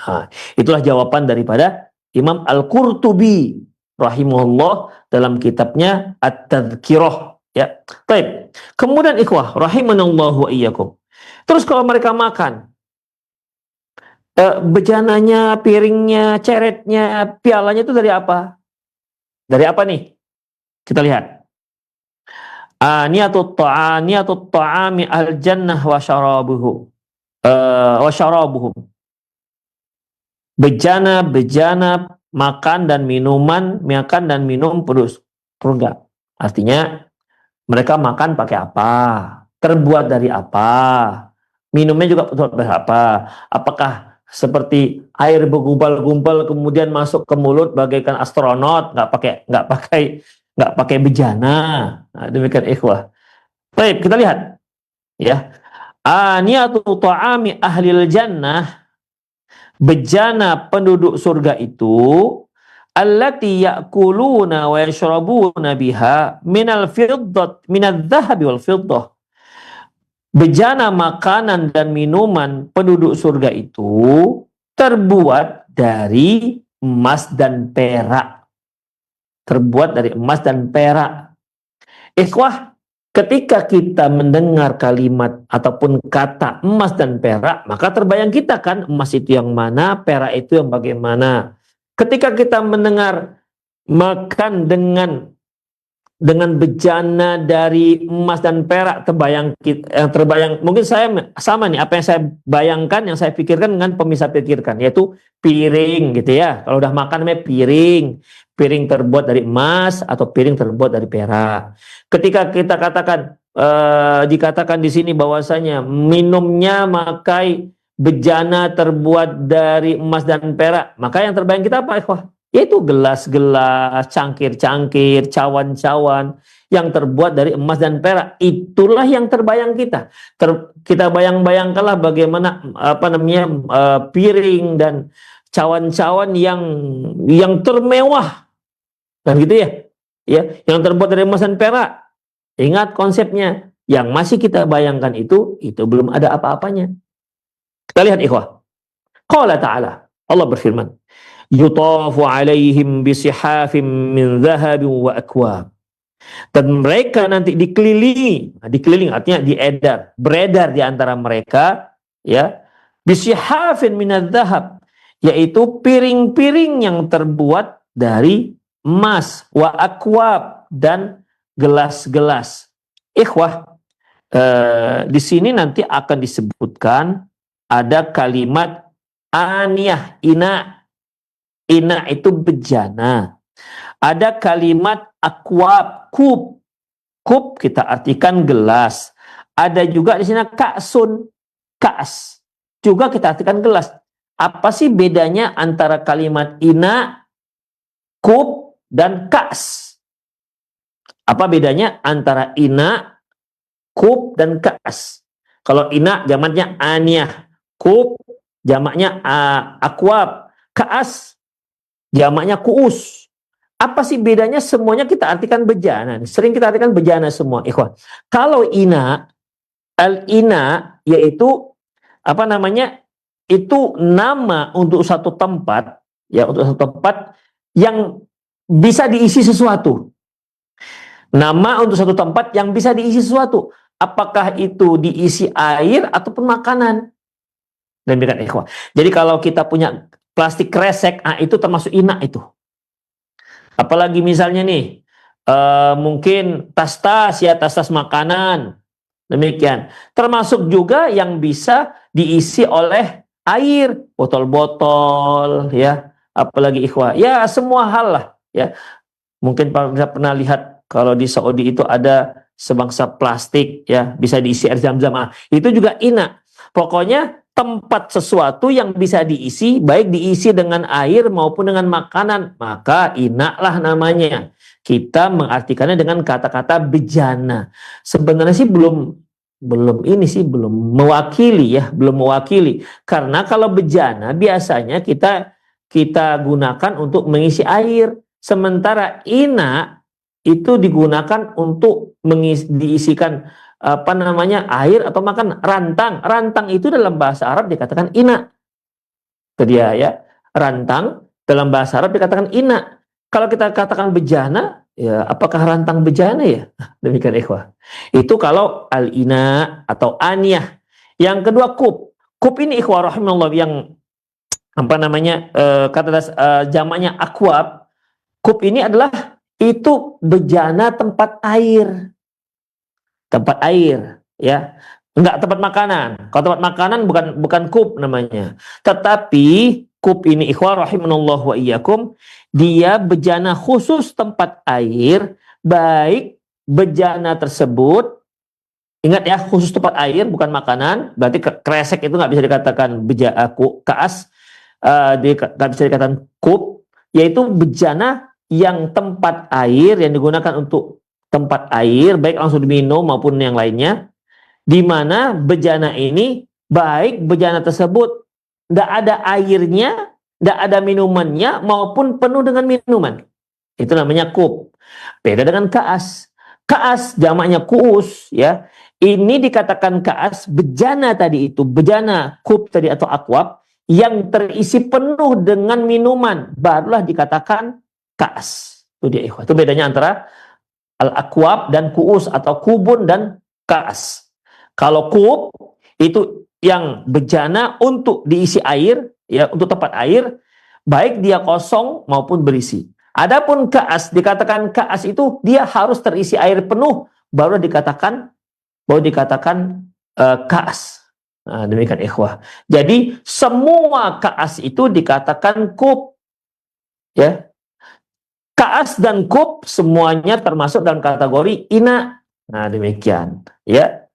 Nah, itulah jawaban daripada Imam Al-Qurtubi rahimahullah dalam kitabnya At-Tadhkirah, ya. Baik. Kemudian ikhwah rahimanallahu wa iyyakum. Terus kalau mereka makan, bejananya, piringnya, ceretnya, pialanya itu dari apa? Dari apa nih? Kita lihat. Aniyatut ta'ami al-jannah wa syarabuhu. Wa syarabuhum. Bejana makan dan minum penduduk surga. Artinya mereka makan pakai apa? Terbuat dari apa? Minumnya juga terbuat dari apa? Apakah seperti air bergumpal-gumpal kemudian masuk ke mulut bagaikan astronot, nggak pakai bejana. Nah, demikian ikhwah. Baik, kita lihat ya. Aniyatu ta'ami ahlil jannah, bejana penduduk surga itu, allati ya'kuluna wa yashrabuna biha minal fiddat minadz zahabi wal fiddah. Bejana makanan dan minuman penduduk surga itu terbuat dari emas dan perak. Terbuat dari emas dan perak. Ikhwah, ketika kita mendengar kalimat ataupun kata emas dan perak, maka terbayang kita kan emas itu yang mana, perak itu yang bagaimana. Ketika kita mendengar makan dengan bejana dari emas dan perak, terbayang mungkin saya sama nih, apa yang saya bayangkan, yang saya pikirkan dengan pemirsa pikirkan, yaitu piring gitu ya. Kalau udah makan namanya piring terbuat dari emas atau piring terbuat dari perak. Ketika kita dikatakan di sini bahwasanya minumnya makai bejana terbuat dari emas dan perak, maka yang terbayang kita apa, ikhwah? Yaitu gelas-gelas, cangkir-cangkir, cawan-cawan yang terbuat dari emas dan perak. Itulah yang terbayang kita. Kita bayang-bayangkanlah bagaimana piring dan cawan-cawan yang termewah, dan gitu ya. Ya, yang terbuat dari emas dan perak. Ingat konsepnya. Yang masih kita bayangkan itu belum ada apa-apanya. Kita lihat ikhwah. Qala ta'ala, Allah berfirman, yutafu alaihim bisihafim min dhahabin wa akwab. Dan mereka nanti dikelilingi artinya beredar di antara mereka ya, bisihafin min dhahab, yaitu piring-piring yang terbuat dari emas, wa akwab, dan gelas-gelas. Ikhwah, di sini nanti akan disebutkan ada kalimat aniyah, ina itu bejana. Ada kalimat akwab, kup kita artikan gelas. Ada juga di sini ka'sun, ka'as, juga kita artikan gelas. Apa sih bedanya antara kalimat ina, kup, dan ka'as? Apa bedanya antara ina, kup, dan ka'as? Kalau ina jamaknya aniyah, kup jamaknya akwab, ka'as jamaknya kuus. Apa sih bedanya? Semuanya kita artikan bejana. Sering kita artikan bejana semua, ikhwan. Kalau ina, al-ina yaitu itu nama untuk satu tempat, ya, untuk satu tempat yang bisa diisi sesuatu. Nama untuk satu tempat yang bisa diisi sesuatu. Apakah itu diisi air ataupun makanan? Demikian ikhwah. Jadi kalau kita punya plastik kresek, itu termasuk ina itu. Apalagi misalnya nih, mungkin tas-tas makanan. Demikian. Termasuk juga yang bisa diisi oleh air, botol-botol, ya. Apalagi ikhwah, ya semua hal lah, ya. Mungkin pernah lihat kalau di Saudi itu ada sebangsa plastik, ya, bisa diisi air zam-zam. Itu juga ina. Pokoknya tempat sesuatu yang bisa diisi, baik diisi dengan air maupun dengan makanan, maka ina lah namanya. Kita mengartikannya dengan kata-kata bejana. Sebenarnya sih belum mewakili, ya, belum mewakili. Karena kalau bejana biasanya kita gunakan untuk mengisi air, sementara ina itu digunakan untuk diisikan air atau makan. Rantang itu dalam bahasa Arab dikatakan ina. Itu dia, ya. Rantang dalam bahasa Arab dikatakan ina. Kalau kita katakan bejana, ya apakah rantang bejana, ya? Demikian ikhwah. Itu kalau al-ina atau aniyah. Yang kedua kup. Kup ini ikhwah rahimallah yang jamaknya akwab. Kup ini adalah itu bejana tempat air. Tempat air, ya. Enggak tempat makanan. Kalau tempat makanan bukan kup namanya. Tetapi kup ini ikhwah rahimanallah wa iyyakum, dia bejana khusus tempat air, baik bejana tersebut, ingat ya, khusus tempat air bukan makanan, berarti kresek itu nggak bisa dikatakan kaas. bisa dikatakan kub, yaitu bejana yang tempat air yang digunakan untuk tempat air, baik langsung diminum maupun yang lainnya, di mana bejana ini, baik bejana tersebut tidak ada airnya, tidak ada minumannya, maupun penuh dengan minuman. Itu namanya kub. Beda dengan kaas. Kaas jamaknya kuus, ya. Ini dikatakan kaas bejana tadi itu, bejana kub tadi atau akwab yang terisi penuh dengan minuman, barulah dikatakan kaas. Itu dia ikhwah. Itu bedanya antara al-akwab dan kuus atau kubun dan kaas. Kalau kub itu yang bejana untuk diisi air, ya, untuk tempat air, baik dia kosong maupun berisi. Adapun kaas, dikatakan kaas itu dia harus terisi air penuh baru dikatakan kaas. Nah, demikian ikhwah. Jadi semua kaas itu dikatakan kub, ya. Kaas dan kub semuanya termasuk dalam kategori ina. Nah, demikian, ya.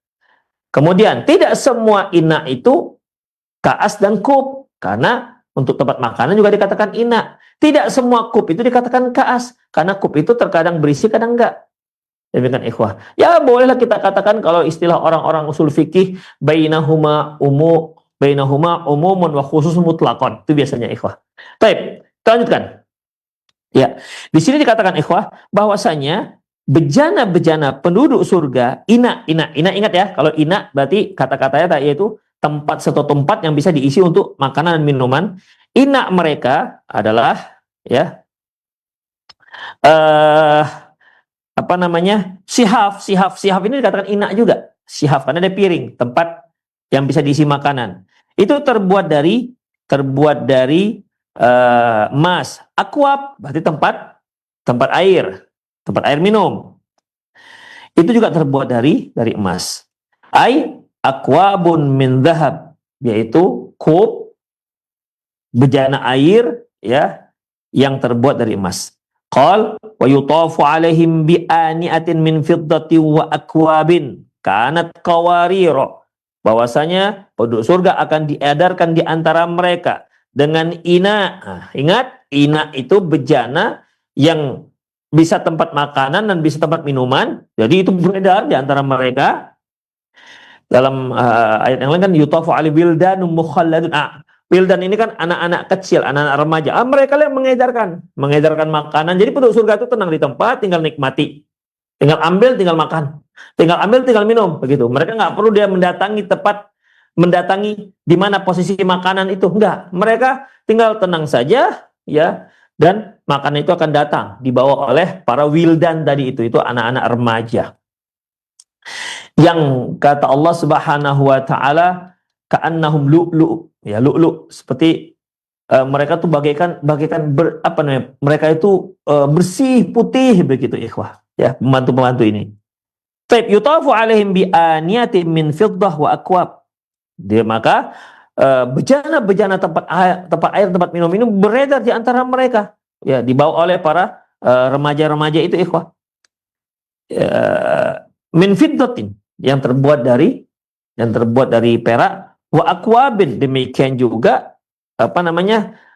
Kemudian tidak semua ina itu kaas dan kub, karena untuk tempat makanan juga dikatakan ina. Tidak semua kub itu dikatakan kaas, karena kub itu terkadang berisi, kadang enggak. Demikian ikhwah. Ya, bolehlah kita katakan kalau istilah orang-orang usul fikih, bainahuma umumun wa khususun mutlaqon. Itu biasanya ikhwah. Baik, kita lanjutkan. Ya, di sini dikatakan ikhwah bahwasanya bejana-bejana penduduk surga, ina, ingat ya, kalau ina berarti kata-katanya yaitu tempat, satu tempat yang bisa diisi untuk makanan dan minuman. Ina mereka adalah, ya, sihaf ini dikatakan ina juga. Sihaf karena ada piring, tempat yang bisa diisi makanan. Itu terbuat dari emas. Akwab berarti tempat air minum. Itu juga terbuat dari emas. Akwabun min dhahab, yaitu kub, bejana air, ya, yang terbuat dari emas. Qal wa yutafu alaihim bi aniatin min fiddati wa akwabin kanat qawariro. Bahwasanya penduduk surga akan diedarkan di antara mereka dengan ina. Nah, ingat, ina itu bejana yang bisa tempat makanan dan bisa tempat minuman. Jadi itu beredar di antara mereka. Dalam ayat yang lain kan yutafu alaihi wildanum mukhalladun. Wildan ini kan anak-anak kecil, anak-anak remaja. Mereka yang mengedarkan makanan. Jadi penduduk surga itu tenang di tempat, tinggal nikmati. Tinggal ambil, tinggal makan. Tinggal ambil, tinggal minum. Begitu. Mereka nggak perlu dia mendatangi di mana posisi makanan itu. Enggak. Mereka tinggal tenang saja, ya. Dan makanan itu akan datang. Dibawa oleh para wildan tadi itu. Itu anak-anak remaja. Yang kata Allah Subhanahu wa Ta'ala, ka'annahum lu'lu', ya, lu'lu', seperti mereka tuh bagaikan mereka itu bersih, putih begitu ikhwah, ya, pembantu ini. Taib yutafu alaihim bi aniyatin min fiddah wa akwab. Dia maka bejana-bejana tempat air, tempat minum ini beredar di antara mereka, ya, dibawa oleh para remaja-remaja itu ikhwah. Min fiddatin, yang terbuat dari perak, wa akwabin, demikian juga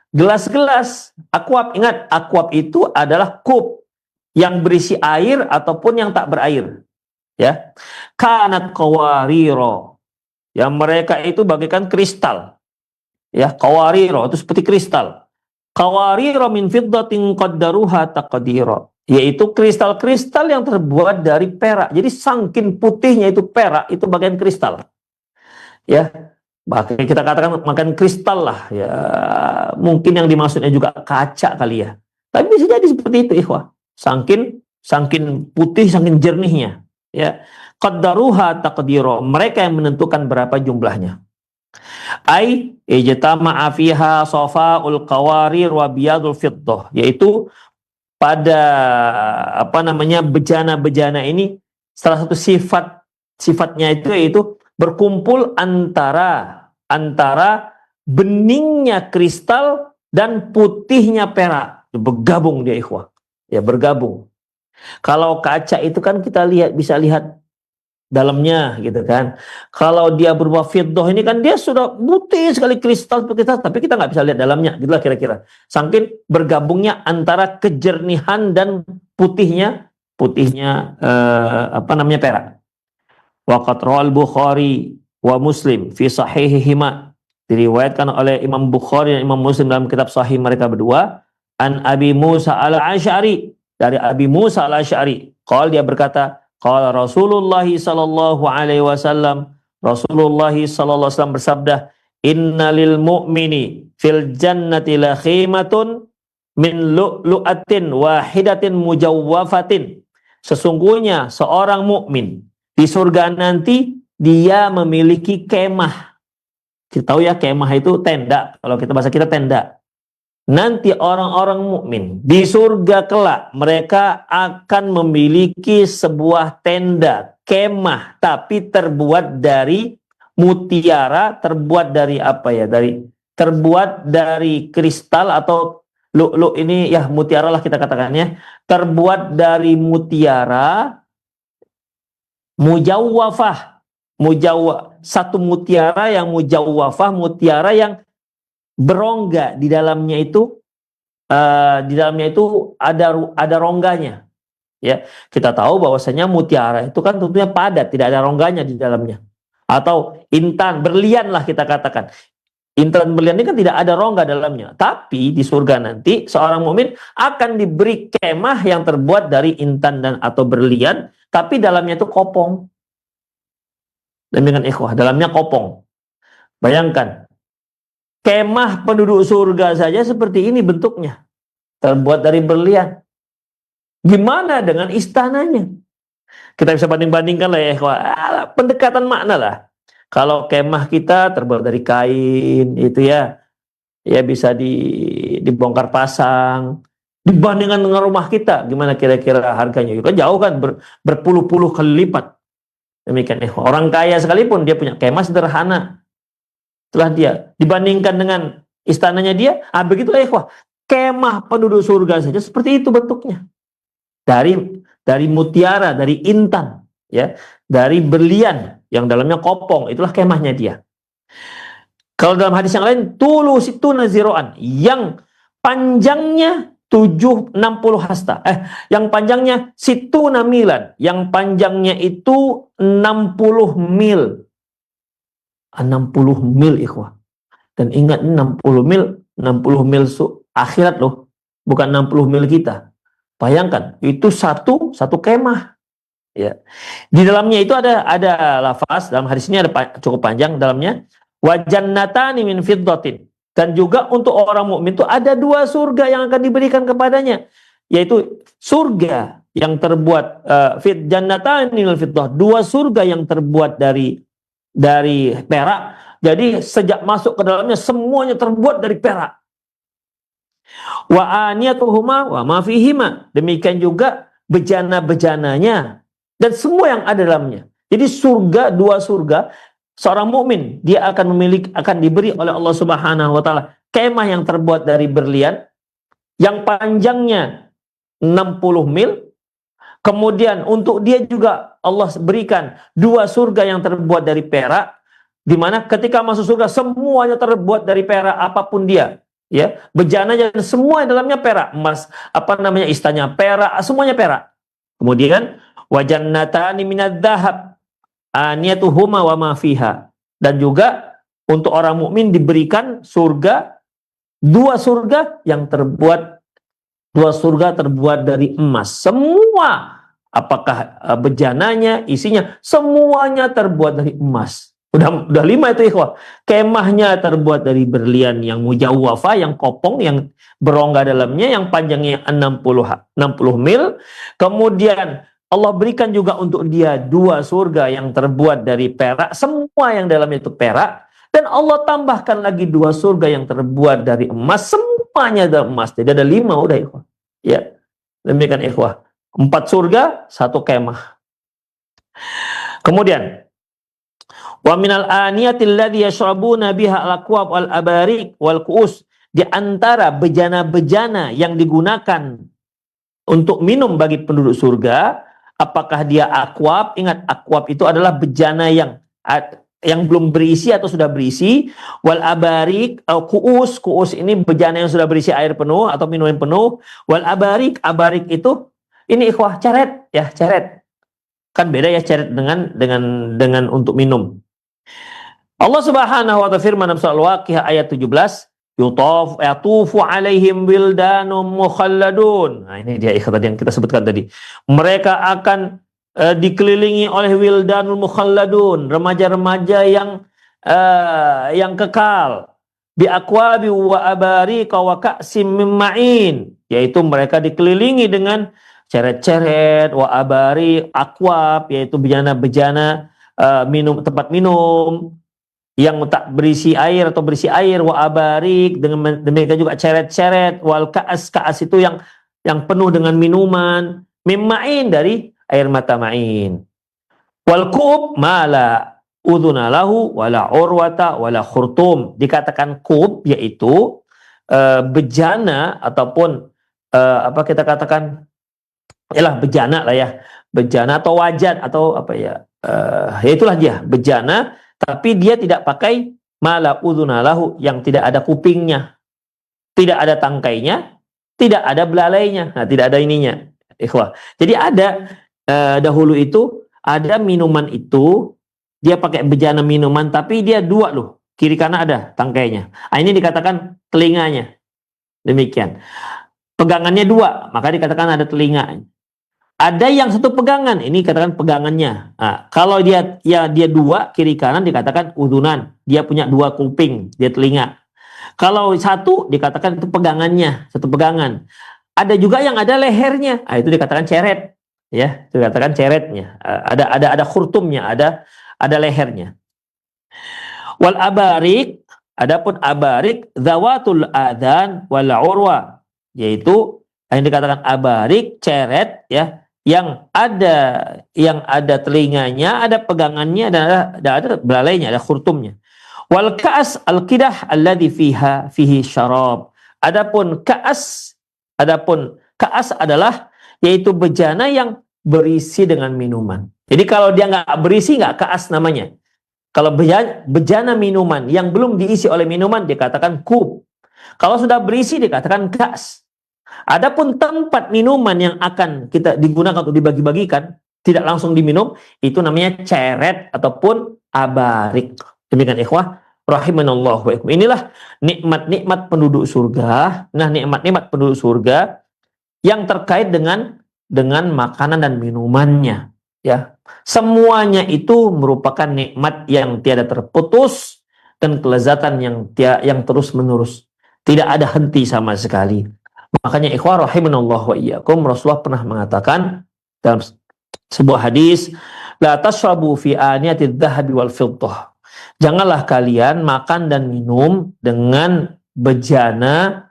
gelas-gelas. Akwab, ingat, akwab itu adalah kub yang berisi air ataupun yang tak berair, ya. Kanat qawariro, ya, mereka itu bagaikan kristal, ya. Qawariro itu seperti kristal. Qawariro min fiddatin qaddaruha taqdira, yaitu kristal-kristal yang terbuat dari perak. Jadi saking putihnya itu perak, itu bagian kristal, ya. Bahkan kita katakan makan kristal lah, ya. Mungkin yang dimaksudnya juga kaca kali, ya. Tapi bisa jadi seperti itu ikhwah. Saking putih, saking jernihnya, ya. Qaddaruha taqdira, mereka yang menentukan berapa jumlahnya. Ai ijtama'a fiha safa'ul qawarir wa biyadul fiddah, yaitu pada bejana-bejana ini salah satu sifatnya itu yaitu berkumpul antara beningnya kristal dan putihnya perak. Bergabung dia ikhwah. Ya, bergabung. Kalau kaca itu kan kita bisa lihat dalamnya gitu kan. Kalau dia berupa fiddah ini kan dia sudah putih sekali kristal, tapi kita nggak bisa lihat dalamnya, gitulah kira-kira. Saking bergabungnya antara kejernihan dan putihnya perak. Waqat rawal Bukhari wa Muslim fi sahihihima, diriwayatkan oleh Imam Bukhari dan Imam Muslim dalam kitab sahih mereka berdua, an Abi Musa al-Asy'ari, dari Abi Musa al-Asy'ari, dia berkata, qala Rasulullah sallallahu alaihi wasallam, Rasulullah sallallahu alaihi wasallam bersabda, innalil mu'mini fil jannati la khimatun min lu'lu'atin wahidatin mujawwafatin. Sesungguhnya seorang mukmin di surga nanti dia memiliki kemah. Kita tahu ya, kemah itu tenda, kalau kita bahasa kita tenda. Nanti orang-orang mukmin di surga kelak mereka akan memiliki sebuah tenda, kemah, tapi terbuat dari mutiara, terbuat dari apa ya? Terbuat dari kristal atau lu'lu' ini ya, mutiara lah kita katakannya, terbuat dari mutiara mujawwafah. Satu mutiara yang mujawwafah, mutiara yang berongga di dalamnya itu ada rongganya. Ya, kita tahu bahwasanya mutiara itu kan tentunya padat, tidak ada rongganya di dalamnya. Atau intan, berlian lah kita katakan. Intan berlian ini kan tidak ada rongga dalamnya. Tapi di surga nanti seorang mukmin akan diberi kemah yang terbuat dari intan dan atau berlian, tapi dalamnya itu kopong. Demikian ikhwah, dalamnya kopong. Bayangkan, kemah penduduk surga saja seperti ini bentuknya, terbuat dari berlian. Gimana dengan istananya? Kita bisa banding-bandingkan lah ya, pendekatan makna lah. Kalau kemah kita terbuat dari kain, itu ya bisa dibongkar pasang. Dibandingkan dengan rumah kita, gimana kira-kira harganya? Kan jauh kan, berpuluh-puluh kali lipat. Demikian orang kaya sekalipun dia punya kemah sederhana. Setelah dia dibandingkan dengan istananya dia, begitulah ikhwah. Kemah penduduk surga saja seperti itu bentuknya. Dari mutiara, dari intan, ya, dari berlian yang dalamnya kopong, itulah kemahnya dia. Kalau dalam hadis yang lain, tulu situna ziroan, yang panjangnya 60 hasta. Yang panjangnya situna milan, yang panjangnya itu 60 mil. 60 mil ikhwah. Dan ingat 60 mil akhirat loh, bukan 60 mil kita. Bayangkan, itu satu kemah. Ya. Di dalamnya itu ada lafaz, dalam hadis ini ada cukup panjang dalamnya, wa jannatani min fiddatin. Dan juga untuk orang mukmin itu ada 2 surga yang akan diberikan kepadanya, yaitu surga yang terbuat fit jannatani min fiddah, 2 surga yang terbuat dari perak. Jadi sejak masuk ke dalamnya semuanya terbuat dari perak. Wa aniyatuhuma wa ma fihima. Demikian juga bejana-bejananya dan semua yang ada dalamnya. Jadi surga, 2 surga, seorang mukmin dia akan diberi oleh Allah Subhanahu wa taala kemah yang terbuat dari berlian yang panjangnya 60 mil. Kemudian untuk dia juga Allah berikan 2 surga yang terbuat dari perak, di mana ketika masuk surga semuanya terbuat dari perak apapun dia, ya, bejananya semua dalamnya perak, emas, istananya perak, semuanya perak. Kemudian wa jannatani minadz-dzahab aniyatuhuma wa ma fiha, dan juga untuk orang mukmin diberikan surga, 2 surga yang terbuat dari emas. Semua, apakah bejananya, isinya, semuanya terbuat dari emas. Udah 5 itu ikhwah. Kemahnya terbuat dari berlian yang mujawwafah, yang kopong, yang berongga dalamnya, yang panjangnya 60 mil. Kemudian Allah berikan juga untuk dia 2 surga yang terbuat dari perak, semua yang dalamnya itu perak. Dan Allah tambahkan lagi 2 surga yang terbuat dari emas, semuanya dari emas. Jadi ada 5 udah ikhwah. Ya, demikian ikhwah. 4 surga, 1 kemah. Kemudian, wa minal aniyatil ladzi yashrabuna biha al-aqwab wal abarik wal kuus, di antara bejana-bejana yang digunakan untuk minum bagi penduduk surga, apakah dia akwab? Ingat, akwab itu adalah bejana yang belum berisi atau sudah berisi. Wal abarik, kuus ini bejana yang sudah berisi air penuh atau minuman penuh. Wal abarik itu ini ikhwah ceret ya, ceret. Kan beda ya ceret dengan untuk minum. Allah Subhanahu wa ta'ala firman dalam surah Al-Waqiah ayat 17, yatufu alaihim wildanum mukhalladun. Nah, ini dia ikhwah yang kita sebutkan tadi. Mereka akan dikelilingi oleh wildanul mukhalladun, remaja-remaja yang kekal, bi aqwabi wa abarika wa ka'sim min ma'in, yaitu mereka dikelilingi dengan ceret-ceret, wa abari, akwab, yaitu bejana-bejana tempat minum yang tak berisi air atau berisi air, wa abarik, dengan demikian juga ceret-ceret, wal ka'as itu yang penuh dengan minuman, mimma'in, dari air mata ma'in. Wal kub mala udhuna lahu wala urwata wala khurtum. Dikatakan kub yaitu bejana ataupun apa kita katakan, yalah bejana lah ya, bejana atau wajan atau apa ya, itulah dia bejana, tapi dia tidak pakai mala udhuna lahu, yang tidak ada kupingnya, tidak ada tangkainya, tidak ada belalainya, nah tidak ada ininya, ikhwah. Jadi ada dahulu itu ada minuman itu dia pakai bejana minuman, tapi dia dua loh, kiri kanan ada tangkainya. Nah, ini dikatakan telinganya, demikian. Pegangannya dua, maka dikatakan ada telinganya. Ada yang satu pegangan, ini katakan pegangannya. Nah, kalau dia dua kiri kanan dikatakan udunan, dia punya dua kuping, dia telinga. Kalau satu dikatakan itu pegangannya, satu pegangan. Ada juga yang ada lehernya, nah, itu dikatakan ceret, ya, itu dikatakan ceretnya. Ada khurtumnya, ada lehernya. Wal abarik, adapun abarik zawatul adhan wal urwa, yaitu yang dikatakan abarik, ceret, ya, yang ada telinganya, ada pegangannya, ada belalainya, ada khurtumnya. Wal ka'as al-qidah alladhi fihi syarab. Adapun ka'as adalah yaitu bejana yang berisi dengan minuman. Jadi kalau dia nggak berisi, nggak ka'as namanya. Kalau bejana minuman yang belum diisi oleh minuman dikatakan kub. Kalau sudah berisi dikatakan ka'as. Adapun tempat minuman yang akan kita digunakan untuk dibagi-bagikan, tidak langsung diminum, itu namanya ceret ataupun abarik. Demikian ikhwah rahimanallahu wa ikum. Inilah nikmat-nikmat penduduk surga. Nah, nikmat-nikmat penduduk surga yang terkait dengan makanan dan minumannya, ya. Semuanya itu merupakan nikmat yang tiada terputus dan kelezatan yang terus-menerus. Tidak ada henti sama sekali. Makanya ikhwah rahimanallahu wa iyyakum, Rasulullah pernah mengatakan dalam sebuah hadis, la tashrabu fi aniyatidz dzahabi wal fiddah. Janganlah kalian makan dan minum dengan bejana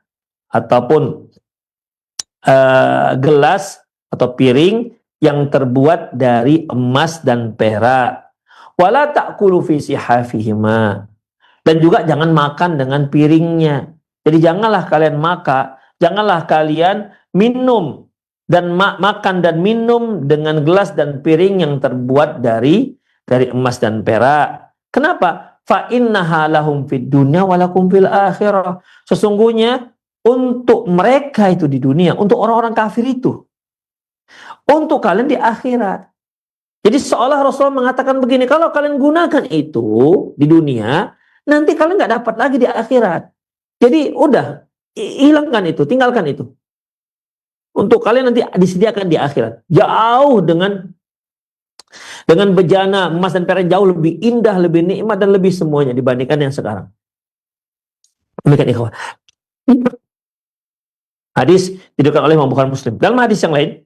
ataupun gelas atau piring yang terbuat dari emas dan perak. Wala ta'kulu fi sihafihima. Dan juga jangan makan dengan piringnya. Jadi janganlah kalian minum dan makan dan minum dengan gelas dan piring yang terbuat dari emas dan perak. Kenapa? Fa innaha lahum fid dunya wa lakum fil akhirah. Sesungguhnya untuk mereka itu di dunia, untuk orang-orang kafir itu, untuk kalian di akhirat. Jadi seolah Rasulullah mengatakan begini, kalau kalian gunakan itu di dunia, nanti kalian nggak dapat lagi di akhirat. Jadi udah, hilangkan itu, tinggalkan itu. Untuk kalian nanti disediakan di akhirat. Jauh dengan bejana emas dan perak, jauh lebih indah, lebih nikmat dan lebih semuanya dibandingkan yang sekarang. Demikian ikhwah. Hadis diriwayatkan oleh Imam Bukhari Muslim. Dalam hadis yang lain,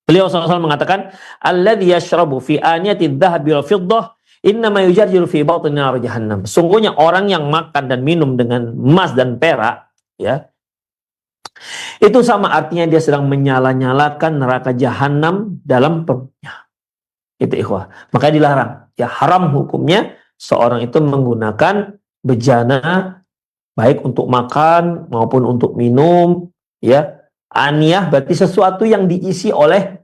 beliau SAW mengatakan, alladzi yashrabu fi aniyatidz dzahabi wal fiddah innama yujarjiru fi batni nar jahannam. Sungguhnya orang yang makan dan minum dengan emas dan perak, ya, itu sama artinya dia sedang menyala-nyalakan neraka jahanam dalam perutnya. Itu ikhwah. Maka dilarang. Ya, haram hukumnya seorang itu menggunakan bejana baik untuk makan maupun untuk minum, ya. Aniyah berarti sesuatu yang diisi oleh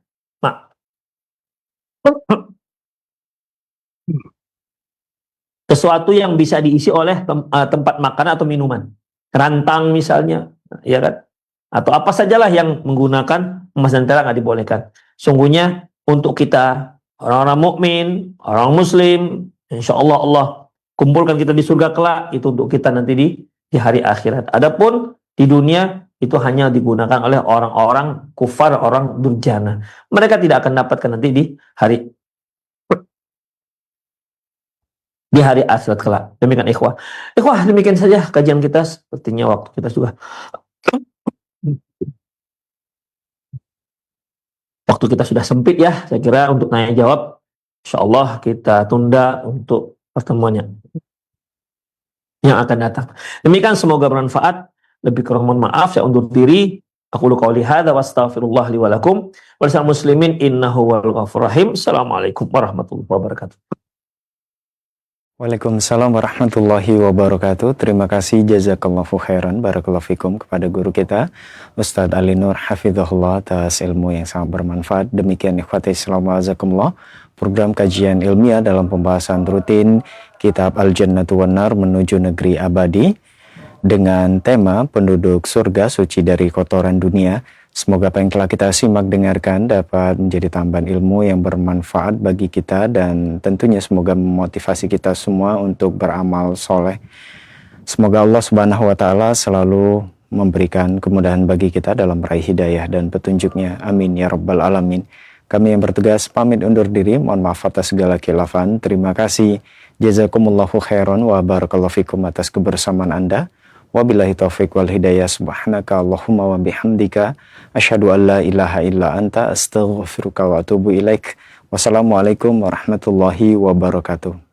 Sesuatu yang bisa diisi oleh tempat makan atau minuman, rantang misalnya, ya kan? Atau apa sajalah yang menggunakan emas dan perak nggak dibolehkan. Sungguhnya untuk kita orang-orang mukmin, orang muslim, insya Allah Allah kumpulkan kita di surga kelak, itu untuk kita nanti di hari akhirat. Adapun di dunia itu hanya digunakan oleh orang-orang kufar, orang durjana. Mereka tidak akan dapatkan nanti di hari akhirat kelak. Demikian ikhwah. Ikhwah, demikian saja kajian kita. Sepertinya waktu kita sudah sempit ya. Saya kira untuk nanya jawab, insya Allah kita tunda untuk pertemuannya yang akan datang. Demikian, semoga bermanfaat. Lebih kurang mohon maaf, saya undur diri. Aku qouli hadza wa astaghfirullah li wa lakum wa lisal muslimin innahu wal ghafurur rahim. Assalamualaikum warahmatullahi wabarakatuh. Waalaikumsalam warahmatullahi wabarakatuh. Terima kasih, jazakallahu khairan, barakallahu fikum, kepada guru kita Ustadz Ali Nur hafizahullah atas ilmu yang sangat bermanfaat. Demikian ikhwati Islam wa azakumullah, program kajian ilmiah dalam pembahasan rutin kitab Al-Jannatu wan Nar menuju negeri abadi dengan tema penduduk surga suci dari kotoran dunia. Semoga apa yang telah kita simak dengarkan dapat menjadi tambahan ilmu yang bermanfaat bagi kita, dan tentunya semoga memotivasi kita semua untuk beramal soleh. Semoga Allah Subhanahu wa Ta'ala selalu memberikan kemudahan bagi kita dalam meraih hidayah dan petunjuknya. Amin ya Rabbal Alamin. Kami yang bertugas pamit undur diri. Mohon maaf atas segala khilafan. Terima kasih. Jazakumullahu khairan wa barakallahu fikum atas kebersamaan Anda. Wabillahi taufiq wal hidayah. Subhanaka Allahumma wa bihamdika asyhadu an la ilaha illa anta astaghfiruka wa atubu ilaik. Wassalamualaikum warahmatullahi wabarakatuh.